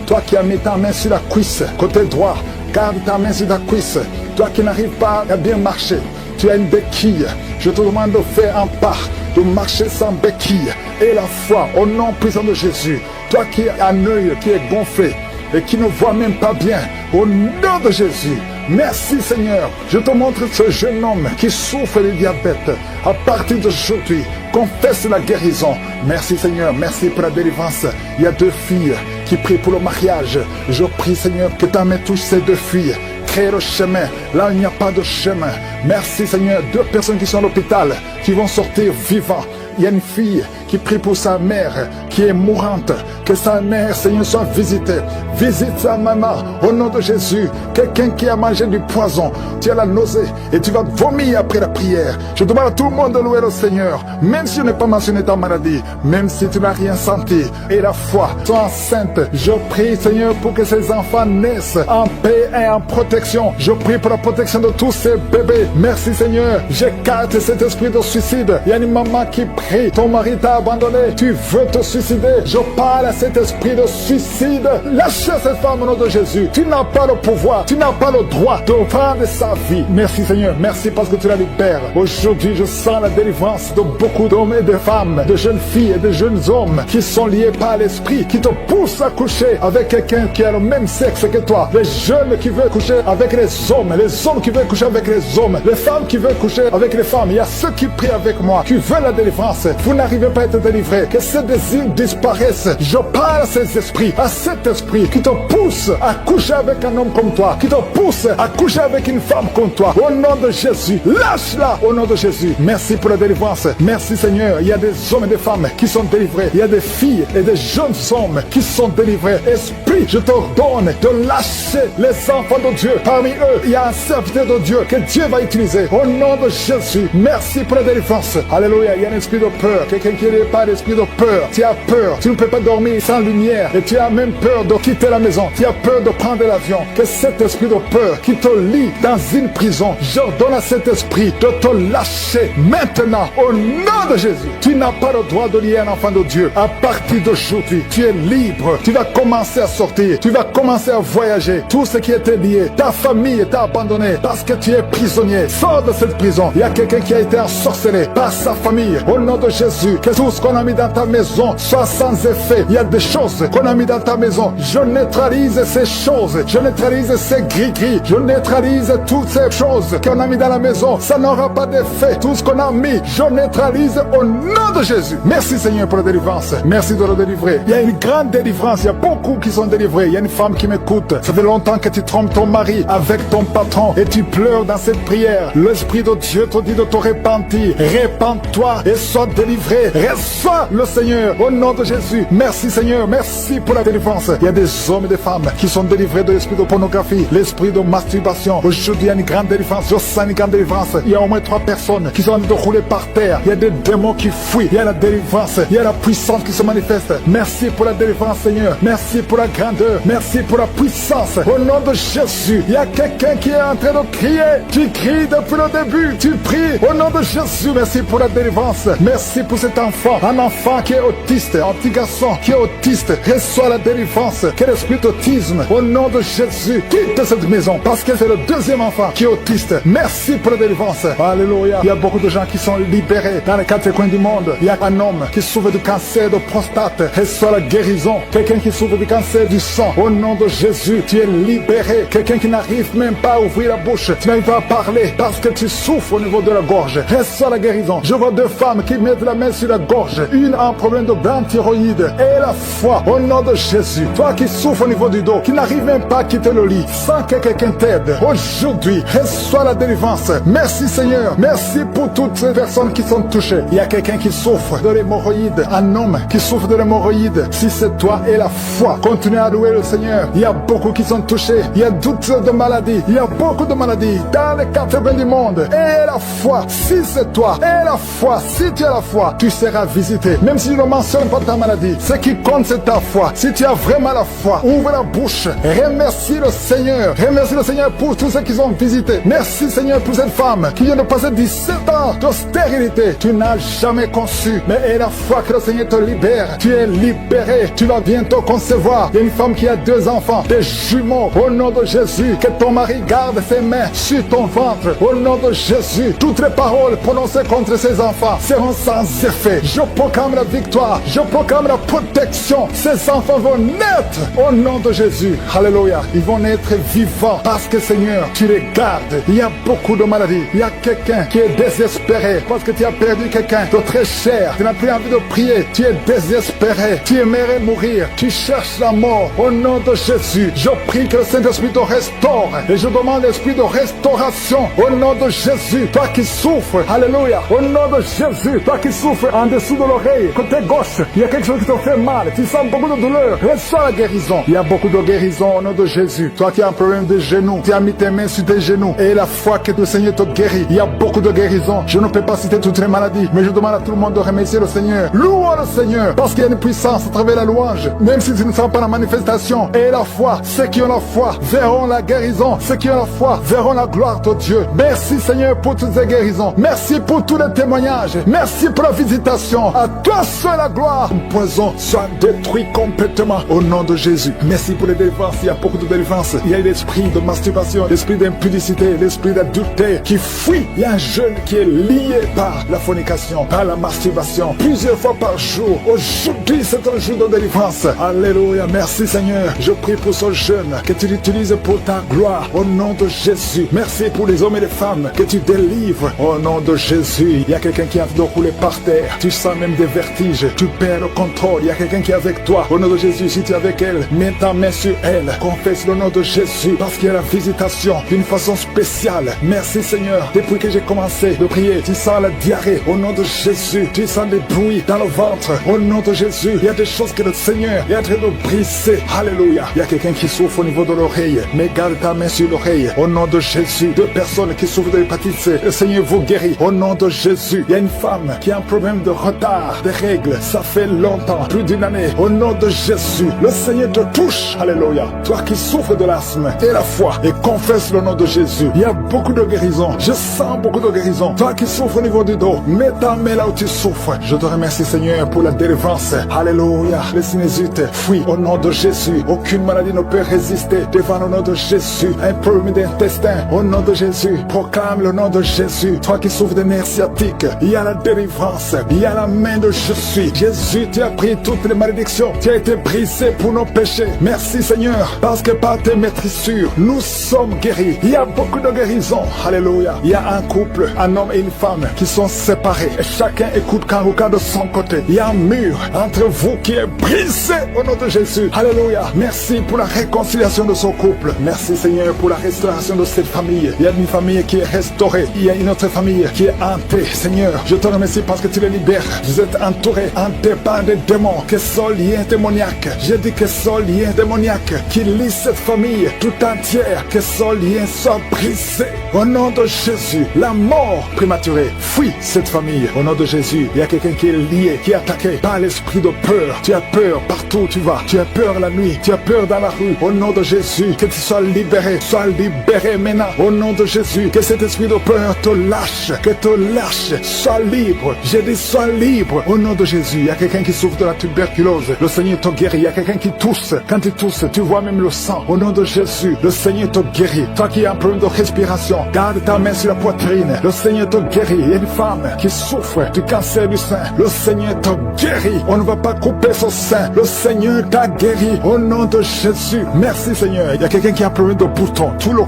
Toi qui as mis ta main sur la cuisse, côté droit, garde ta main sur ta cuisse. Toi qui n'arrives pas à bien marcher, tu as une béquille. Je te demande de faire un pas, de marcher sans béquille. Et la foi, au nom puissant de Jésus. Toi qui as un œil qui est gonflé et qui ne voit même pas bien, au nom de Jésus. Merci Seigneur. Je te montre ce jeune homme qui souffre de diabète. À partir d'aujourd'hui, confesse la guérison. Merci Seigneur, merci pour la délivrance. Il y a 2 filles qui prient pour le mariage. Je prie Seigneur que ta main touche ces 2 filles. Crée le chemin, là il n'y a pas de chemin. Merci Seigneur, 2 personnes qui sont à l'hôpital, qui vont sortir vivants. Il y a une fille qui prie pour sa mère, qui est mourante. Que sa mère, Seigneur, soit visitée. Visite sa maman, au nom de Jésus. Quelqu'un qui a mangé du poison, tu as la nausée et tu vas vomir après la prière. Je demande à tout le monde de louer le Seigneur, même si tu n'as pas mentionné ta maladie, même si tu n'as rien senti. Et la foi, sois enceinte. Je prie, Seigneur, pour que ces enfants naissent en paix et en protection. Je prie pour la protection de tous ces bébés. Merci, Seigneur. J'écarte cet esprit de suicide. Il y a une maman qui prie. Ton mari t'a abandonné. Tu veux te suicider. suicider. Je parle à cet esprit de suicide. Lâchez cette femme au nom de Jésus. Tu n'as pas le pouvoir, tu n'as pas le droit de prendre sa vie. Merci Seigneur, merci parce que tu la libères. Aujourd'hui, je sens la délivrance de beaucoup d'hommes et de femmes, de jeunes filles et de jeunes hommes qui sont liés par l'esprit, qui te poussent à coucher avec quelqu'un qui a le même sexe que toi. Les jeunes qui veulent coucher avec les hommes qui veulent coucher avec les hommes, les femmes qui veulent coucher avec les femmes. Il y a ceux qui prient avec moi, qui veulent la délivrance. Vous n'arrivez pas à être délivré. Que ces désirs disparaissent. Je parle à ces esprits, à cet esprit qui te pousse à coucher avec un homme comme toi, qui te pousse à coucher avec une femme comme toi. Au nom de Jésus, lâche-la au nom de Jésus. Merci pour la délivrance. Merci Seigneur. Il y a des hommes et des femmes qui sont délivrés. Il y a des filles et des jeunes hommes qui sont délivrés. Esprit, je t'ordonne de lâcher les enfants de Dieu. Parmi eux, il y a un serviteur de Dieu que Dieu va utiliser. Au nom de Jésus, merci pour la délivrance. Alléluia. Il y a un esprit de peur. Quelqu'un qui n'est pas d'esprit de peur. Tu as peur. Tu ne peux pas dormir sans lumière. Et tu as même peur de quitter la maison. Tu as peur de prendre l'avion. Que cet esprit de peur qui te lie dans une prison, j'ordonne à cet esprit de te lâcher maintenant. Au nom de Jésus. Tu n'as pas le droit de lier un enfant de Dieu. À partir d'aujourd'hui, tu es libre. Tu vas commencer à sortir. Tu vas commencer à voyager. Tout ce qui était lié, ta famille t'a abandonné parce que tu es prisonnier. Sors de cette prison. Il y a quelqu'un qui a été ensorcelé par sa famille. Au nom de Jésus, que tout ce qu'on a mis dans ta maison soit sans effet. Il y a des choses qu'on a mis dans ta maison. Je neutralise ces choses. Je neutralise ces gris-gris. Je neutralise toutes ces choses qu'on a mis dans la maison. Ça n'aura pas d'effet. Tout ce qu'on a mis, je neutralise au nom de Jésus. Merci Seigneur pour la délivrance. Merci de le délivrer. Il y a une grande délivrance. Il y a beaucoup qui sont délivrés. Il y a une femme qui m'écoute. Ça fait longtemps que tu trompes ton mari avec ton patron et tu pleures dans cette prière. L'Esprit de Dieu te dit de te repentir. Répands-toi et sois délivré. Reçois le Seigneur au nom de Jésus. Merci Seigneur. Merci pour la délivrance. Il y a des hommes et des femmes qui sont délivrés de l'esprit de pornographie, l'esprit de masturbation. Aujourd'hui, il y a une grande délivrance. Je sens une grande délivrance. Il y a au moins 3 personnes qui sont en train de rouler par terre. Il y a des démons qui fuient. Il y a la délivrance. Il y a la puissance qui se manifeste. Merci pour la délivrance Seigneur. Merci pour la grandeur. Merci pour la puissance. Au nom de Jésus, il y a quelqu'un qui est en train de crier. Tu cries depuis le début. Tu pries au nom de Jésus. Merci pour la délivrance. Merci pour cet enfant. Un enfant qui est autiste. Un petit garçon qui est autiste. Reçoit la délivrance. Quel esprit d'autisme. Au nom de Jésus, quitte cette maison. Parce que c'est le deuxième enfant qui est autiste. Merci pour la délivrance. Alléluia. Il y a beaucoup de gens qui sont libérés dans les 4 coins du monde. Il y a un homme qui souffre du cancer de prostate. Reçoit la guérison. Quelqu'un qui souffre du cancer du sang. Au nom de Jésus, tu es libéré. Quelqu'un qui n'arrive même pas à ouvrir la bouche. Tu n'arrives pas à parler parce que tu souffres au niveau de la gorge. Reçois la guérison. Je vois 2 femmes qui mettent la main sur la gorge. Une a un problème de grande thyroïde. Et la foi. Au nom de Jésus. Toi qui souffres au niveau du dos, qui n'arrive même pas à quitter le lit, sans que quelqu'un t'aide. Aujourd'hui, reçois la délivrance. Merci Seigneur. Merci pour toutes ces personnes qui sont touchées. Il y a quelqu'un qui souffre de l'hémorroïde. Un homme qui souffre de l'hémorroïde. Si c'est toi et la foi, continue à louer le Seigneur. Il y a beaucoup qui sont touchés. Il y a toutes de maladies. Il y a beaucoup de maladies dans les 4 coins du monde. Et la foi, si c'est toi, et la foi, si tu as la foi, tu seras visité. Même si tu ne mentionnes pas ta maladie, ce qui compte c'est ta foi. Si tu as vraiment la foi, ouvre la bouche. Remercie le Seigneur. Remercie le Seigneur pour tous ceux qui sont visités. Merci Seigneur pour cette femme qui vient de passer 17 ans de stérilité. Tu n'as jamais conçu, mais et la foi que le Seigneur te libère. Tu es libéré. Tu vas bientôt concevoir. Il y a une femme qui a 2 enfants, des jumeaux. Au nom de Jésus, que ton mari garde ses mains sur ton ventre. Au nom de Jésus, toutes les paroles prononcées contre ses enfants seront sans effet. Je proclame la victoire. Je proclame la protection. Ces enfants vont naître au nom de Jésus. Alléluia. Ils vont naître vivants parce que Seigneur, tu les gardes. Il y a beaucoup de maladies. Il y a quelqu'un qui est désespéré parce que tu as perdu quelqu'un de très cher. Tu n'as plus envie de prier. Tu es désespéré. Tu aimerais mourir. Tu cherches la mort. Au nom de Jésus, je prie que le Saint-Esprit te restaure. Et je demande l'esprit de restauration. Au nom de Jésus, toi qui souffres. Alléluia. Au nom de Jésus, toi qui souffres en dessous de l'oreille, côté gauche, il y a quelque chose qui te fait mal. Tu sens beaucoup de douleur. Reçois la guérison. Il y a beaucoup de guérison au nom de Jésus. Toi qui as un problème de genoux, tu as mis tes mains sur tes genoux. Et la foi que le Seigneur te guérit. Il y a beaucoup de guérison. Je ne peux pas citer toutes les maladies, mais je demande à tout le monde de remercier le Seigneur. Louons le Seigneur, parce qu'il y a une puissance à travers la louange. Même si tu ne sens pas la manifestation et la foi, ceux qui ont la foi verront la guérison. Ceux qui ont la foi verront la gloire de Dieu. Merci Seigneur pour toutes ces guérisons. Merci pour tous les témoignages. Merci pour la visitation. À toi seul la gloire. Le poison soit détruit complètement au nom de Jésus. Merci pour les délivrances. Il y a beaucoup de délivrances. Il y a l'esprit de masturbation, l'esprit d'impudicité, l'esprit d'adultère qui fuit. Il y a un jeune qui est lié par la fornication, par la masturbation, plusieurs fois par jour. Aujourd'hui, c'est un jour de délivrance. Alléluia. Merci Seigneur. Je prie pour ce jeune que tu l'utilises pour ta gloire au nom de Jésus. Merci pour les hommes et les femmes que tu délivres au nom de Jésus. Il y a quelqu'un qui a de rouler par terre. Tu sens même des vertiges. Tu perds le contrôle. Il y a quelqu'un qui est avec toi. Au nom de Jésus, si tu es avec elle, mets ta main sur elle. Confesse le nom de Jésus parce qu'il y a la visitation d'une façon spéciale. Merci Seigneur. Depuis que j'ai commencé de prier, tu sens la diarrhée au nom de Jésus. Tu sens des bruits dans le ventre au nom de Jésus. Il y a des choses que le Seigneur est en train de briser. Alléluia. Il y a quelqu'un qui souffre au niveau de l'oreille. Mais garde ta main sur l'oreille au nom de Jésus. Deux personnes qui souffrent de l'hépatite C, le Seigneur vous guérit au nom de Jésus. Il y a une femme qui a un problème de retard des règles. Ça fait longtemps, plus d'une année. Au nom de Jésus, le Seigneur te touche. Alléluia. Toi qui souffres de l'asthme et la foi et confesse le nom de Jésus. Il y a beaucoup de guérison. Je sens beaucoup de guérison. Toi qui souffres au niveau du dos, mets ta main là où tu souffres. Je te remercie Seigneur pour la délivrance. Alléluia. Les sinusite fuient au nom de Jésus. Aucune maladie ne peut résister devant le nom de Jésus. Un problème d'intestin au nom de Jésus. Proclame le nom de Jésus. Toi qui souffres de nerfs sciatiques, il y a la délivrance. Il y a la main de je suis. Jésus, tu as pris toutes les malédictions. Tu as été brisé pour nos péchés. Merci Seigneur, parce que par tes maîtrissures, nous sommes guéris. Il y a beaucoup de guérisons. Alléluia. Il y a un couple, un homme et une femme qui sont séparés. Et chacun écoute Kanguka de son côté. Il y a un mur entre vous qui est brisé au nom de Jésus. Alléluia. Merci pour la réconciliation de ce couple. Merci Seigneur pour la restauration de cette famille. Il y a une famille qui est restaurée. Il y a une autre famille qui est hantée. Seigneur, je te remercie parce que tu les libères. Vous êtes entourés, hantés par des démons qui sont liés démoniaques. J'ai dit que sont liés démoniaques qui lient cette famille tout entière. Que son lien soit brisé. Au nom de Jésus, la mort prématurée fuit cette famille. Au nom de Jésus, il y a quelqu'un qui est lié, qui est attaqué par l'esprit de peur. Tu as peur partout où tu vas. Tu as peur la nuit. Tu as peur dans la rue. Au nom de Jésus, que tu sois libéré. Sois libéré maintenant. Au nom de Jésus, que cet esprit de peur te lâche. Que te lâche. Sois libre. J'ai dit sois libre. Au nom de Jésus, il y a quelqu'un qui souffre de la tuberculose. Le Seigneur te guérit. Il y a quelqu'un qui tousse. Quand tu tousses, tu vois même le sang. Au nom de Jésus, le Seigneur te guérit. Toi qui as un problème de respiration, garde ta main sur la poitrine. Le Seigneur te guérit. Il y a une femme qui souffre du cancer du sein. Le Seigneur te guérit. On ne va pas couper son sein. Le Seigneur t'a guéri. Au nom de Jésus. Merci Seigneur. Il y a quelqu'un qui a un problème de boutons. Tout le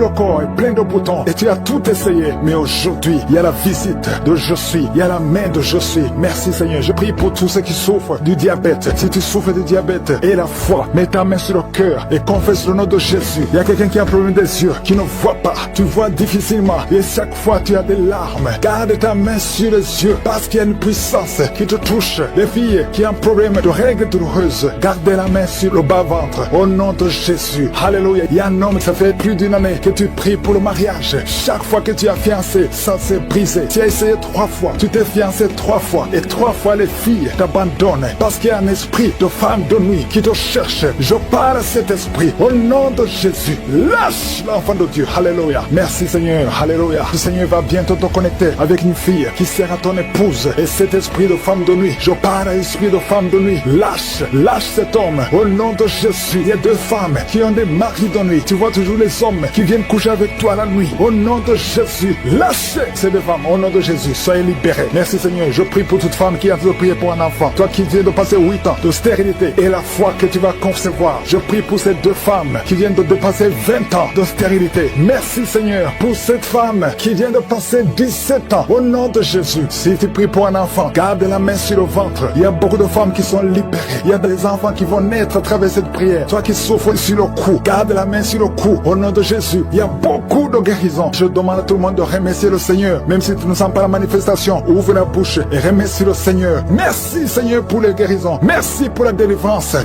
corps est plein de boutons. Et tu as tout essayé. Mais aujourd'hui, il y a la visite de je suis. Il y a la main de je suis. Merci Seigneur. Je prie pour tous ceux qui souffrent du diabète. Si tu souffres du diabète et la foi, mets ta main sur le cœur et confesse le nom de Jésus. Il y a quelqu'un qui a un problème des yeux, qui ne voit pas. Tu vois difficilement et chaque fois tu as des larmes. Garde ta main sur les yeux parce qu'il y a une puissance qui te touche. Les filles qui ont un problème de règles douloureuses, gardez la main sur le bas-ventre. Au nom de Jésus. Alléluia. Il y a un homme, ça fait plus d'une année que tu pries pour le mariage. Chaque fois que tu as fiancé, ça s'est brisé. Tu as essayé 3 fois. Tu t'es fiancé 3 fois. Et 3 fois les filles t'abandonnent. Parce qu'il y a un esprit de femme de nuit qui te cherche. Je parle à cet esprit. Au nom de Jésus. Lâche l'enfant de Dieu. Alléluia. Merci Seigneur. Alléluia. Le Seigneur va bientôt te connecter avec une fille qui sera ton épouse. Et cet esprit de femme de nuit, je parle à l'esprit de femme de nuit. Lâche cet homme. Au nom de Jésus. Il y a 2 femmes qui ont des maris de nuit. Tu vois toujours les hommes qui viennent coucher avec toi la nuit. Au nom de Jésus. Lâchez ces 2 femmes. Au nom de Jésus. Soyez libérés. Merci Seigneur. Je prie pour toute femme qui a de prier pour un enfant. Toi qui viens de passer 8 ans de stérilité et la foi que tu vas concevoir. Je prie pour ces 2 femmes qui viennent de dépasser 20 ans de stérilité. Merci Seigneur pour cette femme qui vient de passer 17 ans. Au nom de Jésus. Si tu pries pour un enfant, garde la main sur le ventre. Il y a beaucoup de femmes qui sont libérées. Il y a des enfants qui vont naître à travers cette prière. Toi qui souffres sur le cou, garde la main sur le cou. Au nom de Jésus. Il y a beaucoup de guérisons. Je demande à tout le monde de remercier le Seigneur. Même si tu ne sens pas la manifestation, ouvre la bouche et remercie le Seigneur. Merci Seigneur pour les guérisons. Merci pour la délivrance.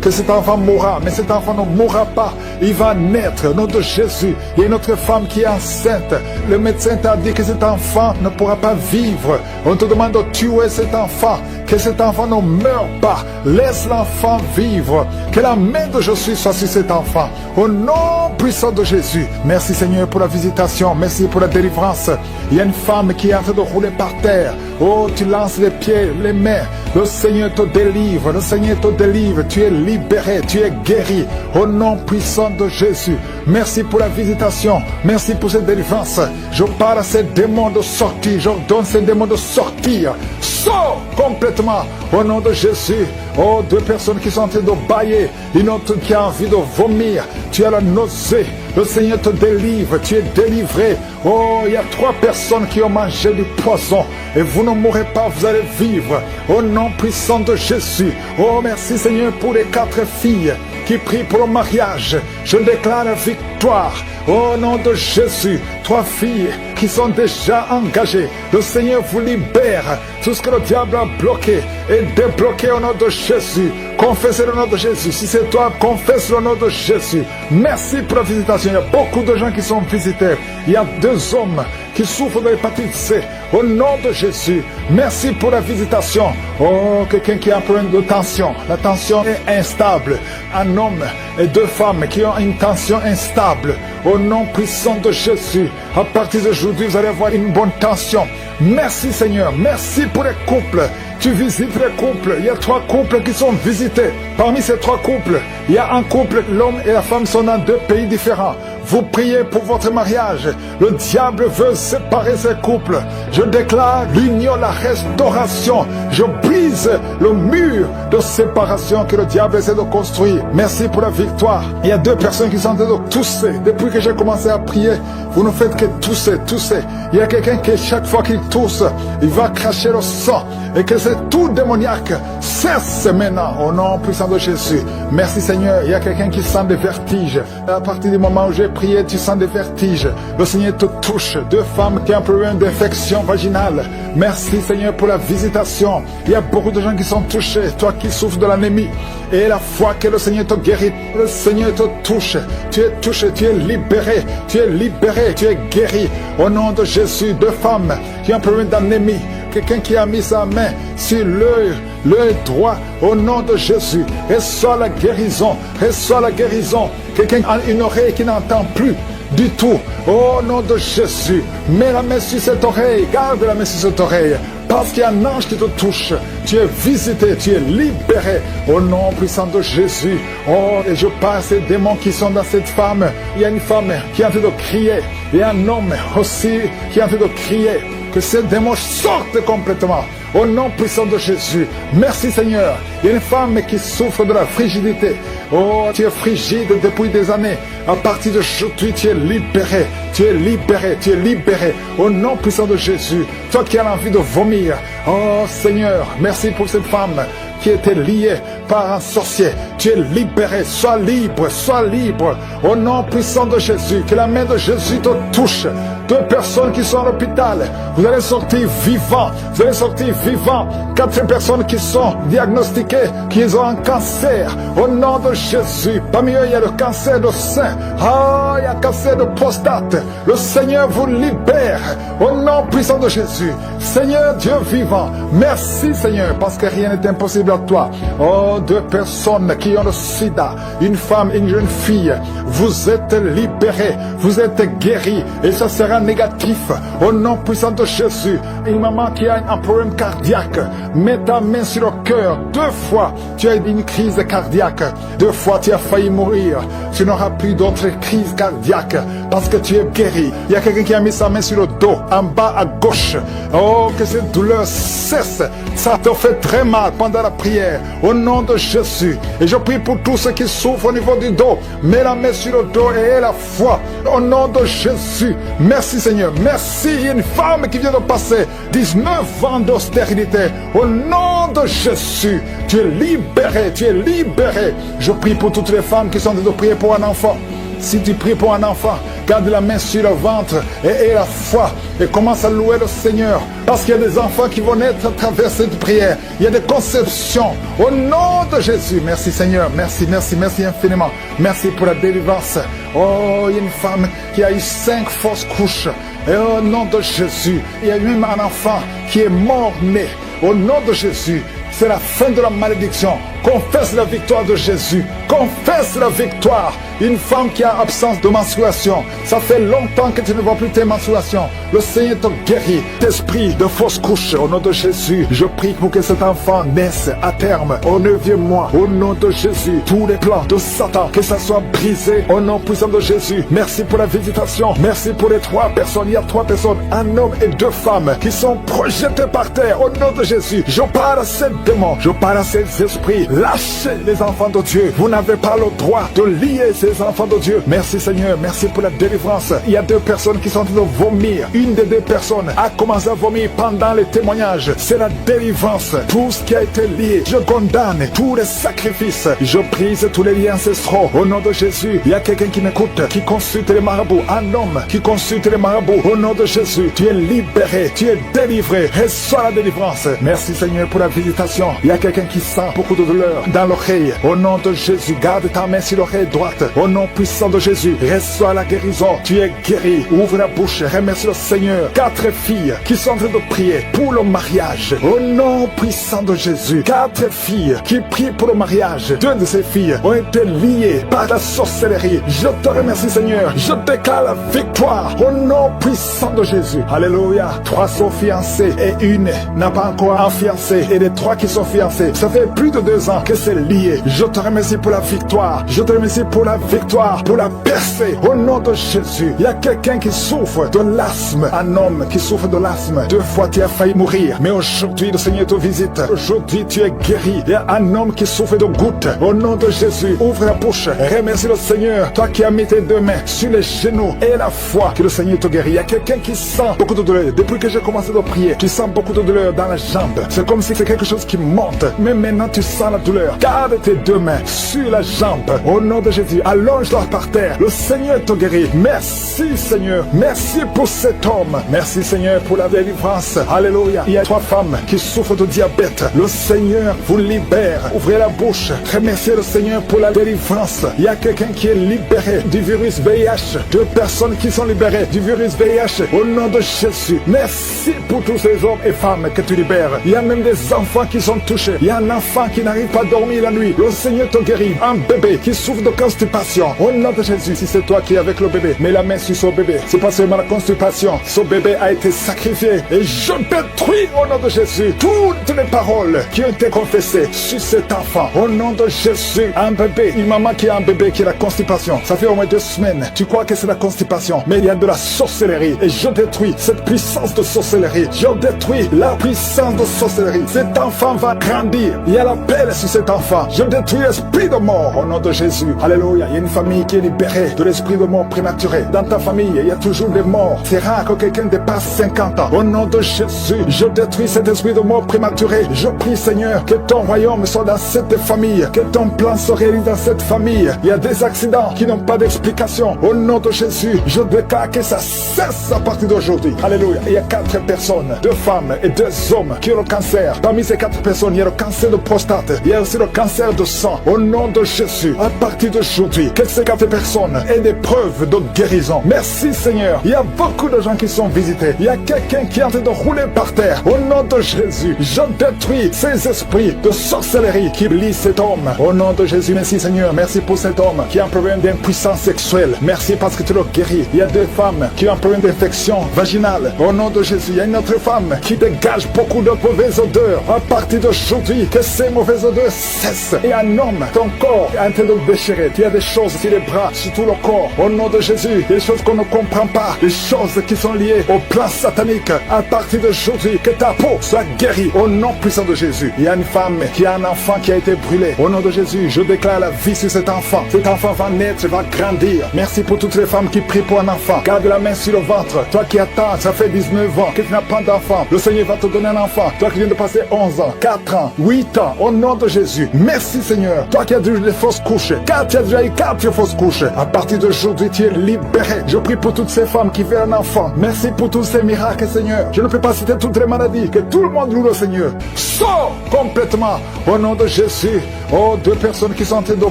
Que cet enfant mourra, mais cet enfant ne mourra pas. Il va naître au nom de Jésus. Il y a une autre femme qui est enceinte. Le médecin t'a dit que cet enfant ne pourra pas vivre. On te demande de tuer cet enfant. Que cet enfant enfant ne meure pas. Laisse l'enfant vivre. Que la main de Jésus soit sur cet enfant. Au nom puissant de Jésus. Merci Seigneur pour la visitation. Merci pour la délivrance. Il y a une femme qui est en train de rouler par terre. Oh, tu lances les pieds, les mains. Le Seigneur te délivre. Le Seigneur te délivre. Tu es libéré. Tu es guéri. Au nom puissant de Jésus. Merci pour la visitation. Merci pour cette délivrance. Je parle à ces démons de sortir. J'ordonne ces démons de sortir. Sors complètement au nom de Jésus. Oh, deux personnes qui sont en train de bailler, une autre qui a envie de vomir. Tu as la nausée. Le Seigneur te délivre. Tu es délivré. Oh, il y a 3 personnes qui ont mangé du poison. Et vous ne mourrez pas, vous allez vivre. Au nom puissant de Jésus. Oh, merci Seigneur pour les 4 filles qui prient pour le mariage. Je déclare la victoire. Au nom de Jésus, 3 filles qui sont déjà engagées. Le Seigneur vous libère. Tout ce que le diable a bloqué est débloqué au nom de Jésus. Confessez le nom de Jésus. Si c'est toi, confesse le nom de Jésus. Merci pour la visitation. Il y a beaucoup de gens qui sont visités. Il y a 2 hommes qui souffrent de l'hépatite C. Au nom de Jésus, merci pour la visitation. Oh, quelqu'un qui a un problème de tension. La tension est instable. Un homme et 2 femmes qui ont une tension instable. Au nom puissant de Jésus, à partir d'aujourd'hui, vous allez avoir une bonne tension. Merci Seigneur. Merci pour les couples. Tu visites les couples. Il y a 3 couples qui sont visités. Parmi ces 3 couples, il y a un couple, l'homme et la femme sont dans 2 pays différents. Vous priez pour votre mariage. Le diable veut séparer ces couples. Je déclare l'union, la restauration. Je brise le mur de séparation que le diable essaie de construire. Merci pour la victoire. Il y a 2 personnes qui sont en train de tousser. Depuis que j'ai commencé à prier, vous ne faites que tousser, tousser. Il y a quelqu'un qui, chaque fois qu'il tousse, il va cracher le sang. Et que c'est tout démoniaque cesse maintenant au nom puissant de Jésus. Merci Seigneur. Il y a quelqu'un qui sent des vertiges. À partir du moment où j'ai prié, tu sens des vertiges. Le Seigneur te touche. 2 femmes qui ont un problème d'infection vaginale. Merci Seigneur pour la visitation. Il y a beaucoup de gens qui sont touchés. Toi qui souffres de l'anémie. Et la foi que le Seigneur te guérit. Le Seigneur te touche. Tu es touché, tu es libéré. Tu es libéré, tu es guéri. Au nom de Jésus, 2 femmes qui ont un problème d'anémie. Quelqu'un qui a mis sa main sur l'œil droit au nom de Jésus. Reçois la guérison. Reçois la guérison. Quelqu'un a une oreille qui n'entend plus du tout. Au nom de Jésus. Mets la main sur cette oreille. Garde la main sur cette oreille. Parce qu'il y a un ange qui te touche. Tu es visité, tu es libéré. Au nom puissant de Jésus. Oh, et je passe ces démons qui sont dans cette femme. Il y a une femme qui est en train de crier. Et un homme aussi qui est en train de crier. Que ces démons sortent complètement. Au nom puissant de Jésus. Merci Seigneur. Il y a une femme qui souffre de la frigidité. Oh, tu es frigide depuis des années. À partir d'aujourd'hui, tu es libéré. Tu es libéré. Tu es libéré. Au nom puissant de Jésus. Toi qui as envie de vomir. Oh Seigneur, merci pour cette femme qui était liée par un sorcier. Tu es libéré. Sois libre. Sois libre. Au nom puissant de Jésus. Que la main de Jésus te touche. 2 personnes qui sont à l'hôpital. Vous allez sortir vivants. Vous allez sortir vivants. 4 personnes qui sont diagnostiquées, qui ont un cancer. Au nom de Jésus. Parmi eux, il y a le cancer de sein. Ah, il y a le cancer de prostate. Le Seigneur vous libère. Au nom puissant de Jésus. Seigneur Dieu vivant. Merci Seigneur, parce que rien n'est impossible à toi. Oh, 2 personnes qui ont le sida. Une femme, une jeune fille. Vous êtes libérés. Vous êtes guéris. Et ça sera négatif. Au nom puissant de Jésus. Une maman qui a un problème cardiaque. Mets ta main sur le cœur. 2 fois, tu as eu une crise cardiaque. 2 fois, tu as failli mourir. Tu n'auras plus d'autres crises cardiaques parce que tu es guéri. Il y a quelqu'un qui a mis sa main sur le dos, en bas à gauche. Oh, que cette douleur cesse. Ça te fait très mal pendant la prière. Au nom de Jésus. Et je prie pour tous ceux qui souffrent au niveau du dos. Mets la main sur le dos et aie la foi. Au nom de Jésus. Merci Seigneur. Merci. Il y a une femme qui vient de passer 19 ans d'austérité. Au nom de Jésus. Tu es libéré. Tu es libéré. Je prie pour toutes les femmes qui sont en train de prier pour un enfant. Si tu pries pour un enfant, garde la main sur le ventre et aie la foi et commence à louer le Seigneur. Parce qu'il y a des enfants qui vont naître à travers cette prière. Il y a des conceptions. Au nom de Jésus. Merci Seigneur. Merci, merci, merci infiniment. Merci pour la délivrance. Oh, il y a une femme qui a eu 5 fausses couches. Et au nom de Jésus, il y a même un enfant qui est mort-né. Au nom de Jésus, C'est la fin de la malédiction. Confesse la victoire de Jésus. Confesse la victoire. Une femme qui a absence de menstruation, ça fait longtemps que tu ne vois plus tes menstruations. Le Seigneur te guérit d'esprit de fausse couche. Au nom de Jésus, je prie pour que cet enfant naisse à terme au 9e mois. Au nom de Jésus, tous les plans de Satan, que ça soit brisé au nom puissant de Jésus. Merci pour la visitation. Merci pour les 3 personnes. Il y a 3 personnes, un homme et 2 femmes qui sont projetés par terre. Au nom de Jésus, je parle à ces démons, je parle à ces esprits. Lâchez les enfants de Dieu. Vous n'avez pas le droit de lier ces enfants de Dieu. Merci Seigneur, merci pour la délivrance. Il y a 2 personnes qui sont en train de vomir. Une des 2 personnes a commencé à vomir pendant les témoignages. C'est la délivrance. Tout ce qui a été lié, je condamne tous les sacrifices. Je brise tous les liens ancestraux. Au nom de Jésus, il y a quelqu'un qui m'écoute, qui consulte les marabouts. Un homme qui consulte les marabouts. Au nom de Jésus, tu es libéré, tu es délivré. Reçois la délivrance. Merci Seigneur pour la visitation. Il y a quelqu'un qui sent beaucoup de douleur dans l'oreille. Au nom de Jésus, garde ta main sur l'oreille droite. Au nom puissant de Jésus, reçois la guérison. Tu es guéri. Ouvre la bouche, remercie le Seigneur. 4 filles qui sont en train de prier pour le mariage. Au nom puissant de Jésus, 4 filles qui prient pour le mariage. 2 de ces filles ont été liées par la sorcellerie. Je te remercie Seigneur. Je déclare la victoire au nom puissant de Jésus. Alléluia. 3 sont fiancées et une n'a pas encore un fiancé. Et les 3 qui sont fiancés, ça fait plus de 2 ans que c'est lié. Je te remercie pour la victoire. Je te remercie pour la victoire, pour la percée. Au nom de Jésus, il y a quelqu'un qui souffre de l'asthme. Un homme qui souffre de l'asthme. 2 fois tu as failli mourir. Mais aujourd'hui, le Seigneur te visite. Aujourd'hui, tu es guéri. Il y a un homme qui souffre de gouttes. Au nom de Jésus, ouvre la bouche. Remercie le Seigneur. Toi qui as mis tes 2 mains sur les genoux et la foi que le Seigneur te guérit. Il y a quelqu'un qui sent beaucoup de douleur. Depuis que j'ai commencé à prier, tu sens beaucoup de douleur dans la jambe. C'est comme si c'est quelque chose qui monte. Mais maintenant, tu sens la douleur. Garde tes 2 mains sur la jambe. Au nom de Jésus, allonge-toi par terre. Le Seigneur te guérit. Merci Seigneur. Merci pour cet homme. Merci Seigneur pour la délivrance. Alléluia. Il y a 3 femmes qui souffrent de diabète. Le Seigneur vous libère. Ouvrez la bouche. Remerciez le Seigneur pour la délivrance. Il y a quelqu'un qui est libéré du virus VIH. 2 personnes qui sont libérées du virus VIH. Au nom de Jésus. Merci pour tous ces hommes et femmes que tu libères. Il y a même des enfants qui sont touchés. Il y a un enfant qui n'arrive pas à dormir la nuit. Le Seigneur te guérit. Un bébé qui souffre de constipation. Au nom de Jésus, si c'est toi qui es avec le bébé, mets la main sur son bébé. C'est pas seulement la constipation. Son bébé a été sacrifié. Et je détruis au nom de Jésus toutes les paroles qui ont été confessées sur cet enfant. Au nom de Jésus, un bébé, une maman qui a un bébé qui a la constipation. Ça fait au moins 2 semaines. Tu crois que c'est la constipation. Mais il y a de la sorcellerie. Et je détruis cette puissance de sorcellerie. Je détruis la puissance de sorcellerie. Cet enfant va grandir. Il y a l'appel sur cet enfant. Je détruis l'esprit de mort au nom de Jésus. Alléluia. Il y a une famille qui est libérée de l'esprit de mort prématuré. Dans ta famille, il y a toujours des morts. C'est rare que quelqu'un dépasse 50 ans. Au nom de Jésus, je détruis cet esprit de mort prématuré. Je prie Seigneur que ton royaume soit dans cette famille. Que ton plan se réalise dans cette famille. Il y a des accidents qui n'ont pas d'explication. Au nom de Jésus, je déclare que ça cesse à partir d'aujourd'hui. Alléluia. Il y a 4 personnes, 2 femmes et 2 hommes qui ont le cancer. Parmi ces 4 personnes, il y a le cancer de prostate. Il y a aussi le cancer de sang. Au nom de Jésus, à partir d'aujourd'hui, que ces 4 personnes aient des preuves de guérison. Merci Seigneur. Il y a beaucoup de gens qui sont visités. Il y a quelqu'un qui est en train de rouler par terre. Au nom de Jésus, je détruis ces esprits de sorcellerie qui lient cet homme. Au nom de Jésus, merci Seigneur. Merci pour cet homme qui a un problème d'impuissance sexuelle. Merci parce que tu le guéris. Il y a 2 femmes qui ont un problème d'infection vaginale. Au nom de Jésus, il y a une autre femme qui dégage beaucoup de mauvaises odeurs. À partir d'aujourd'hui, que ces mauvaises odeurs cessent. Et un homme, ton corps est en train de déchirer. Il y a des choses sur les bras, sur tout le corps. Au nom de Jésus, des choses qu'on ne comprend pas. Des choses qui sont liées au plan satanique. À partir d'aujourd'hui, que ta peau soit guérie. Au nom puissant de Jésus. Il y a une femme qui a un enfant qui a été brûlé. Au nom de Jésus, je déclare la vie sur cet enfant. Cet enfant va naître, va grandir. Merci pour toutes les femmes qui prient pour un enfant. Garde la main sur le ventre. Toi qui attends, ça fait 19 ans que tu n'as pas d'enfant. Le Seigneur va te donner un enfant. Toi qui viens de passer 11 ans, 4 ans, 8 ans. Au nom de Jésus. Merci Seigneur. Toi qui as déjà eu des fausses couches. Car tu as déjà eu 4 fausses couches. À partir d'aujourd'hui, tu es libéré. Je prie pour toutes ces femmes qui veulent un enfant. Merci pour tous ces miracles, Seigneur. Je ne peux pas citer toutes les maladies. Que tout le monde loue le Seigneur. Sors complètement. Au nom de Jésus. Oh, 2 personnes qui sont en train de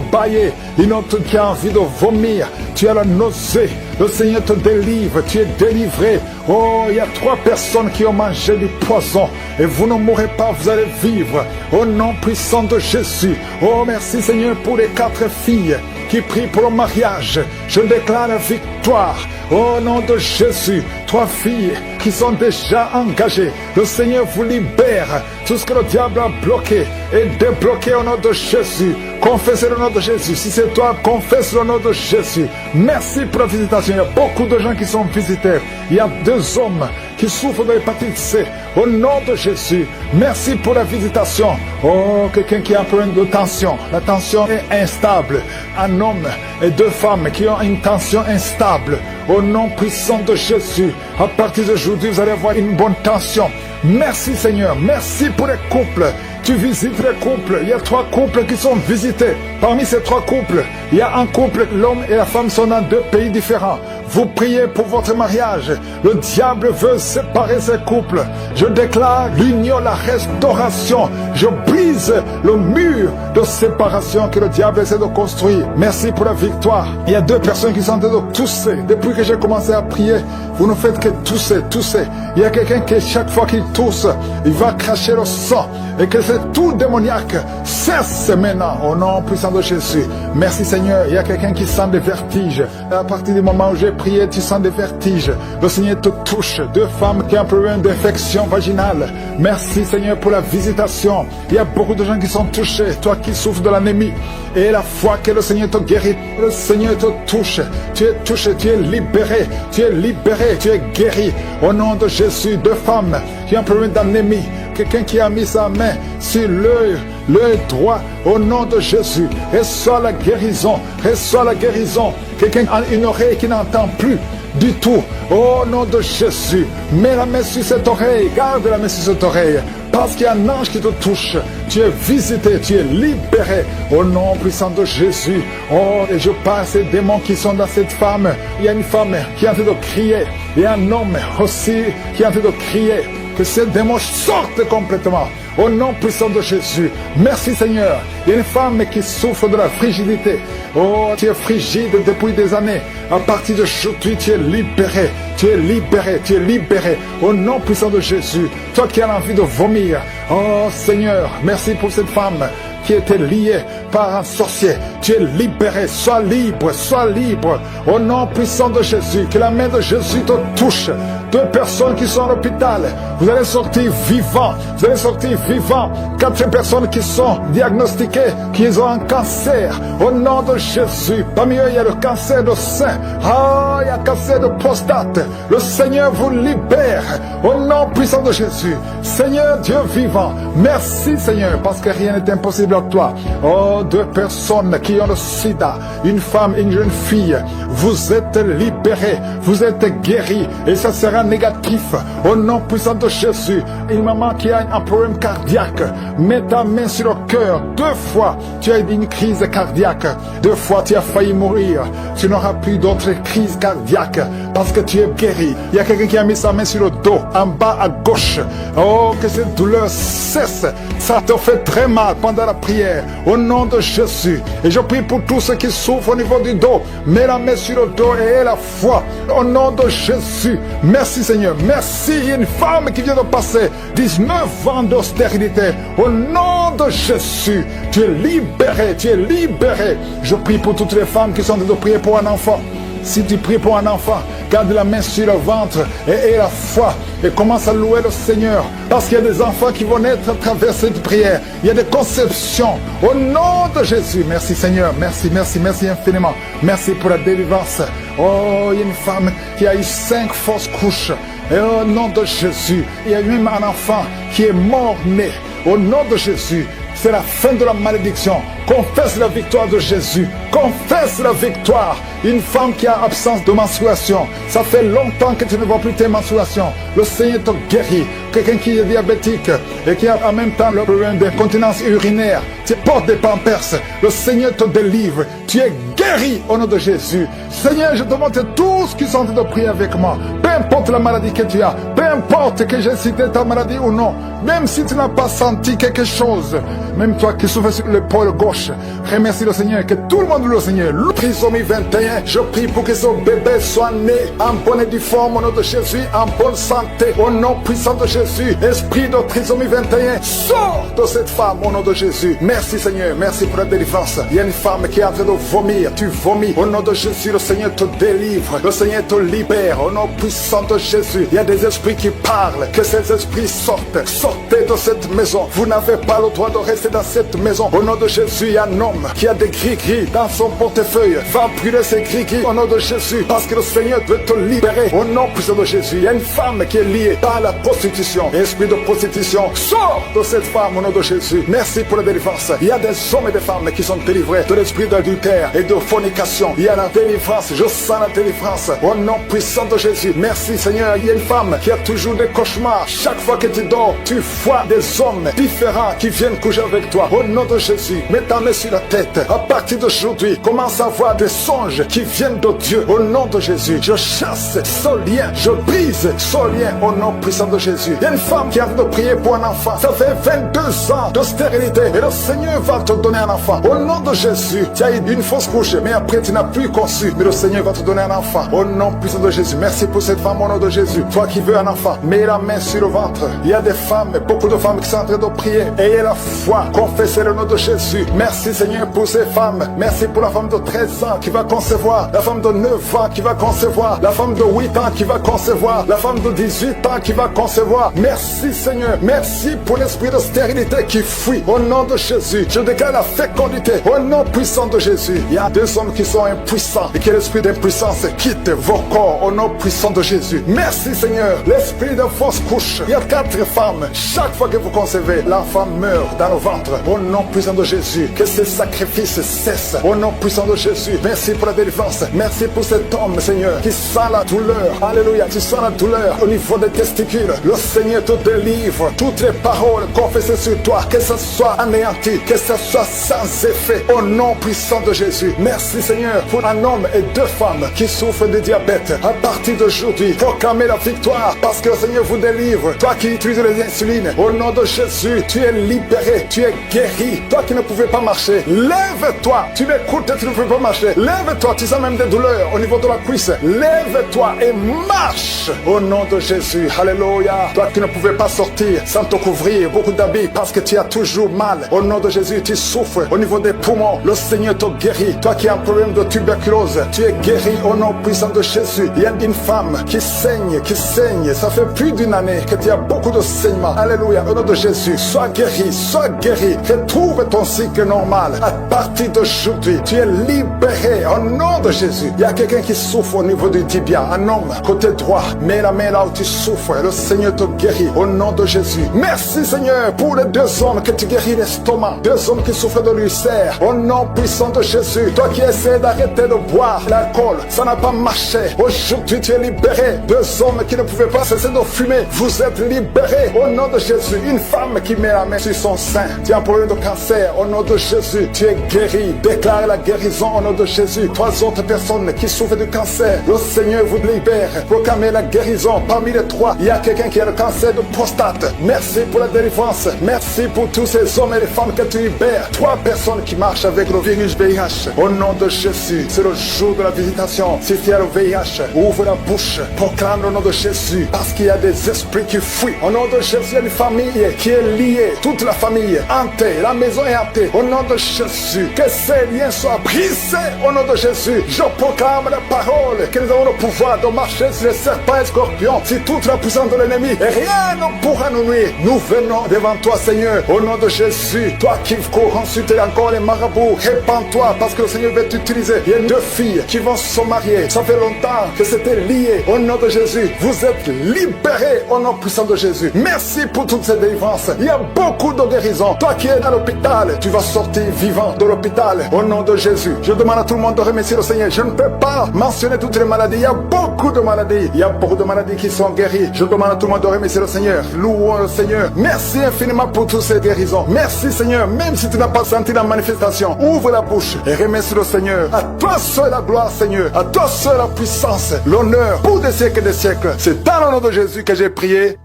bailler. Une autre qui a envie de vomir. Tu as la nausée. Le Seigneur te délivre. Tu es délivré. Oh, il y a 3 personnes qui ont mangé du poison. Et vous ne mourrez pas, vous allez vivre. Au nom puissant de Jésus. Oh, merci Seigneur pour les 4 filles qui prient pour le mariage. Je déclare la victoire. Au nom de Jésus, 3 filles qui sont déjà engagées. Le Seigneur vous libère. Tout ce que le diable a bloqué est débloqué au nom de Jésus. Confessez le nom de Jésus. Si c'est toi, confesse le nom de Jésus. Merci pour la visitation. Il y a beaucoup de gens qui sont visités. Il y a 2 hommes qui souffrent de l'hépatite C. Au nom de Jésus, merci pour la visitation. Oh, quelqu'un qui a un problème de tension. La tension est instable. Un homme et 2 femmes qui ont une tension instable. Au nom puissant de Jésus, à partir d'aujourd'hui, vous allez avoir une bonne tension. Merci Seigneur. Merci pour les couples. Tu visites les couples. Il y a 3 couples qui sont visités. Parmi ces 3 couples, il y a un couple, l'homme et la femme sont dans 2 pays différents. Vous priez pour votre mariage. Le diable veut séparer ces couples. Je déclare l'union, la restauration. Je brise le mur de séparation que le diable essaie de construire. Merci pour la victoire. Il y a 2 personnes qui sont en train de tousser. Depuis que j'ai commencé à prier, vous ne faites que tousser, tousser. Il y a quelqu'un qui, chaque fois qu'il tousse, il va cracher le sang. Et que c'est tout démoniaque cesse maintenant au nom puissant de Jésus. Merci Seigneur. Il y a quelqu'un qui sent des vertiges. À partir du moment où j'ai prié, tu sens des vertiges. Le Seigneur te touche. 2 femmes qui ont un problème d'infection vaginale. Merci Seigneur pour la visitation. Il y a beaucoup de gens qui sont touchés. Toi qui souffres de l'anémie. Et la foi que le Seigneur te guérit. Le Seigneur te touche. Tu es touché, tu es libéré. Tu es libéré, tu es guéri. Au nom de Jésus, 2 femmes qui ont un problème d'anémie. Quelqu'un qui a mis sa main sur l'œil droit, au nom de Jésus, reçois la guérison, reçois la guérison. Quelqu'un a une oreille qui n'entend plus du tout, au nom de Jésus, mets la main sur cette oreille, garde la main sur cette oreille, parce qu'il y a un ange qui te touche, tu es visité, tu es libéré, au nom puissant de Jésus. Oh, et je parle à ces démons qui sont dans cette femme. Il y a une femme qui est en train de crier, et un homme aussi qui est en train de crier. Que ces démons sortent complètement. Au nom puissant de Jésus. Merci Seigneur. Il y a une femme qui souffre de la frigidité. Oh, tu es frigide depuis des années. À partir d'aujourd'hui, tu es libéré. Tu es libéré. Tu es libéré. Au nom puissant de Jésus. Toi qui as envie de vomir. Oh Seigneur, merci pour cette femme qui était liée par un sorcier. Tu es libéré. Sois libre. Sois libre. Au nom puissant de Jésus. Que la main de Jésus te touche. 2 personnes qui sont à l'hôpital. Vous allez sortir vivants. Vous allez sortir vivants. 4 personnes qui sont diagnostiquées, qui ont un cancer. Au nom de Jésus. Parmi eux, il y a le cancer de sein. Ah, il y a le cancer de prostate. Le Seigneur vous libère. Au nom puissant de Jésus. Seigneur Dieu vivant. Merci Seigneur, parce que rien n'est impossible à toi. Oh, 2 personnes qui ont le sida. Une femme et une jeune fille. Vous êtes libérés. Vous êtes guéris. Et ça sera négatif. Au nom puissant de Jésus. Une maman qui a un problème cardiaque. Mets ta main sur le cœur. 2 fois, tu as eu une crise cardiaque. 2 fois, tu as failli mourir. Tu n'auras plus d'autres crises cardiaques parce que tu es guéri. Il y a quelqu'un qui a mis sa main sur le dos, en bas à gauche. Oh, que cette douleur cesse. Ça te fait très mal pendant la prière. Au nom de Jésus. Et je prie pour tous ceux qui souffrent au niveau du dos. Mets la main sur le dos et aie la foi. Au nom de Jésus. Merci Seigneur. Merci. Il y a une femme qui vient de passer 19 ans d'austérité. Au nom de Jésus. Tu es libéré. Tu es libéré. Je prie pour toutes les femmes qui sont en train de prier pour un enfant. Si tu pries pour un enfant, garde la main sur le ventre et aie la foi et commence à louer le Seigneur. Parce qu'il y a des enfants qui vont naître à travers cette prière. Il y a des conceptions. Au nom de Jésus. Merci Seigneur. Merci, merci, merci infiniment. Merci pour la délivrance. Oh, il y a une femme qui a eu 5 fausses couches. Et au nom de Jésus, il y a même un enfant qui est mort-né. Au nom de Jésus. C'est la fin de la malédiction. Confesse la victoire de Jésus. Confesse la victoire. Une femme qui a absence de menstruation. Ça fait longtemps que tu ne vois plus tes menstruations. Le Seigneur te guérit. Quelqu'un qui est diabétique et qui a en même temps le problème d'incontinence urinaire. Tu portes des pampers. Le Seigneur te délivre. Tu es guéri au nom de Jésus. Seigneur, je demande à tous qui sont en train de prier avec moi. Peu importe la maladie que tu as. Peu importe que j'ai cité ta maladie ou non, même si tu n'as pas senti quelque chose, même toi qui souffres sur l'épaule gauche, remercie le Seigneur, que tout le monde loue le Seigneur. Trisomie 21, je prie pour que ce bébé soit né en bonne et due forme au nom de Jésus, en bonne santé, au nom puissant de Jésus. Esprit de trisomie 21, sors de cette femme au nom de Jésus. Merci Seigneur, merci pour la délivrance. Il y a une femme qui est en train de vomir, tu vomis. Au nom de Jésus, le Seigneur te délivre, le Seigneur te libère, au nom puissant de Jésus. Il y a des esprits qui parlent, que ces esprits sortent. Sortez de cette maison, vous n'avez pas le droit de rester dans cette maison. Au nom de Jésus, il y a un homme qui a des gris-gris dans son portefeuille. Va brûler ces gris-gris au nom de Jésus, parce que le Seigneur veut te libérer. Au nom puissant de Jésus, il y a une femme qui est liée dans la prostitution. Esprit de prostitution, sors de cette femme au nom de Jésus. Merci pour la délivrance. Il y a des hommes et des femmes qui sont délivrés de l'esprit d'adultère et de fornication. Il y a la délivrance, je sens la délivrance au nom puissant de Jésus. Merci Seigneur. Il y a une femme qui a toujours des cauchemars. Chaque fois que tu dors, tu vois des hommes différents qui viennent coucher avec toi. Au nom de Jésus, mets ta main sur la tête. À partir d'aujourd'hui, commence à voir des songes qui viennent de Dieu. Au nom de Jésus, je chasse ce lien, je brise ce lien au nom puissant de Jésus. Il y a une femme qui a envie de prier pour un enfant. Ça fait 22 ans de stérilité et le Seigneur va te donner un enfant. Au nom de Jésus, tu as eu une fausse couche, mais après tu n'as plus conçu. Mais le Seigneur va te donner un enfant. Au nom puissant de Jésus, merci pour cette femme au nom de Jésus. Toi qui veux un enfant, mets la main sur le ventre. Il y a des femmes, beaucoup de femmes qui sont en train de prier. Ayez la foi, confessez le nom de Jésus. Merci Seigneur pour ces femmes. Merci pour la femme de 13 ans qui va concevoir, la femme de 9 ans qui va concevoir, la femme de 8 ans qui va concevoir, la femme de 18 ans qui va concevoir. Merci Seigneur, merci pour l'esprit de stérilité qui fuit. Au nom de Jésus, je déclare la fécondité. Au nom puissant de Jésus, il y a des hommes qui sont impuissants et que l'esprit d'impuissance quitte vos corps au nom puissant de Jésus. Merci Seigneur, l'esprit de fausse couche. Il y a 4 femmes. Chaque fois que vous concevez, l'enfant meurt dans le ventre. Au nom puissant de Jésus, que ces sacrifices cessent. Au nom puissant de Jésus, merci pour la délivrance. Merci pour cet homme, Seigneur, qui sent la douleur. Alléluia, tu sens la douleur au niveau des testicules. Le Seigneur te délivre. Toutes les paroles confessées sur toi, que ce soit anéanti, que ce soit sans effet. Au nom puissant de Jésus, merci Seigneur pour un homme et 2 femmes qui souffrent de diabète. À partir d'aujourd'hui, proclamez la victoire parce que le Seigneur vous délivre. Toi qui utilises les insulines, au nom de Jésus, tu es libéré, tu es guéri. Toi qui ne pouvais pas marcher, lève-toi. Tu m'écoutes et tu ne peux pas marcher. Lève-toi, tu sens même des douleurs au niveau de la cuisse. Lève-toi et marche au nom de Jésus. Alléluia. Toi qui ne pouvais pas sortir sans te couvrir beaucoup d'habits parce que tu as toujours mal. Au nom de Jésus, tu souffres au niveau des poumons. Le Seigneur te guérit. Toi qui as un problème de tuberculose, tu es guéri au nom puissant de Jésus. Il y a une femme qui saigne, qui saigne. Ça fait plus d'une année que tu as beaucoup de saignements. Alléluia. Au nom de Jésus, sois guéri, sois guéri. Retrouve ton cycle normal. À partir d'aujourd'hui, tu es libéré au nom de Jésus. Il y a quelqu'un qui souffre au niveau du tibia. Un homme, côté droit. Mets la main là où tu souffres. Le Seigneur te guérit au nom de Jésus. Merci Seigneur pour les 2 hommes que tu guéris l'estomac. 2 hommes qui souffrent de l'ulcère. Au nom puissant de Jésus. Toi qui essaies d'arrêter de boire l'alcool, ça n'a pas marché. Aujourd'hui tu es libéré. 2 hommes qui ne pouvaient pas cesser de fumer. Vous êtes libérés au nom de Jésus. Une femme qui met la main sur son sein. Tu as un problème de cancer. Au nom de Jésus, tu es guéri. Déclare la guérison au nom de Jésus. 3 autres personnes qui souffrent de cancer, le Seigneur vous libère. Proclamez la guérison. Parmi les 3, il y a quelqu'un qui a le cancer de prostate. Merci pour la délivrance. Merci pour tous ces hommes et les femmes que tu libères. 3 personnes qui marchent avec le virus VIH. Au nom de Jésus, c'est le jour de la visitation. Si tu as le VIH, ouvre la bouche. Proclame le nom de Jésus. Parce qu'il y a des esprits qui fuient. Au nom de Jésus, il y a une famille qui est liée. Toute la famille hantée. La maison est hantée. Au nom de Jésus, que ces liens soient brisés. Au nom de Jésus, je proclame la parole. Que nous avons le pouvoir de marcher sur les serpents et scorpions. Si toute la puissance de l'ennemi, et rien ne pourra nous nuire. Nous venons devant toi, Seigneur. Au nom de Jésus, toi qui cours ensuite encore les marabouts, répands-toi parce que le Seigneur veut t'utiliser. Il y a 2 filles qui vont se marier. Ça fait longtemps que c'était lié. Au nom de Jésus, vous êtes libérés au nom puissant de Jésus. Merci pour toutes ces délivrances. Il y a beaucoup de guérisons. Toi qui es dans l'hôpital, tu vas sortir vivant de l'hôpital au nom de Jésus. Je demande à tout le monde de remercier le Seigneur. Je ne peux pas mentionner toutes les maladies. Il y a beaucoup de maladies. Il y a beaucoup de maladies qui sont guéries. Je demande à tout le monde de remercier le Seigneur. Louons le Seigneur. Merci infiniment pour toutes ces guérisons. Merci Seigneur. Même si tu n'as pas senti la manifestation, ouvre la bouche et remercie le Seigneur. À toi seul la gloire, Seigneur. À toi seul la puissance, l'honneur pour des siècles et des siècles. C'est dans le nom nom de Jésus que j'ai prié.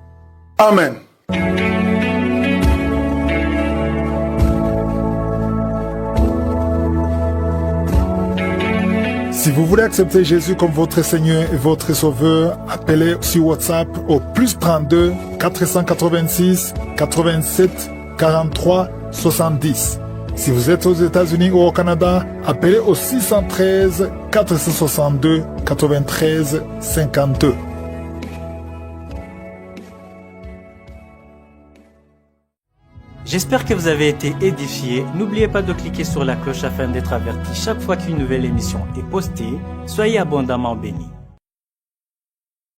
Amen. Si vous voulez accepter Jésus comme votre Seigneur et votre Sauveur, appelez sur WhatsApp au +32 486 87 43 70. Si vous êtes aux États-Unis ou au Canada, appelez au 613 462 93 52. J'espère que vous avez été édifiés. N'oubliez pas de cliquer sur la cloche afin d'être averti chaque fois qu'une nouvelle émission est postée. Soyez abondamment bénis.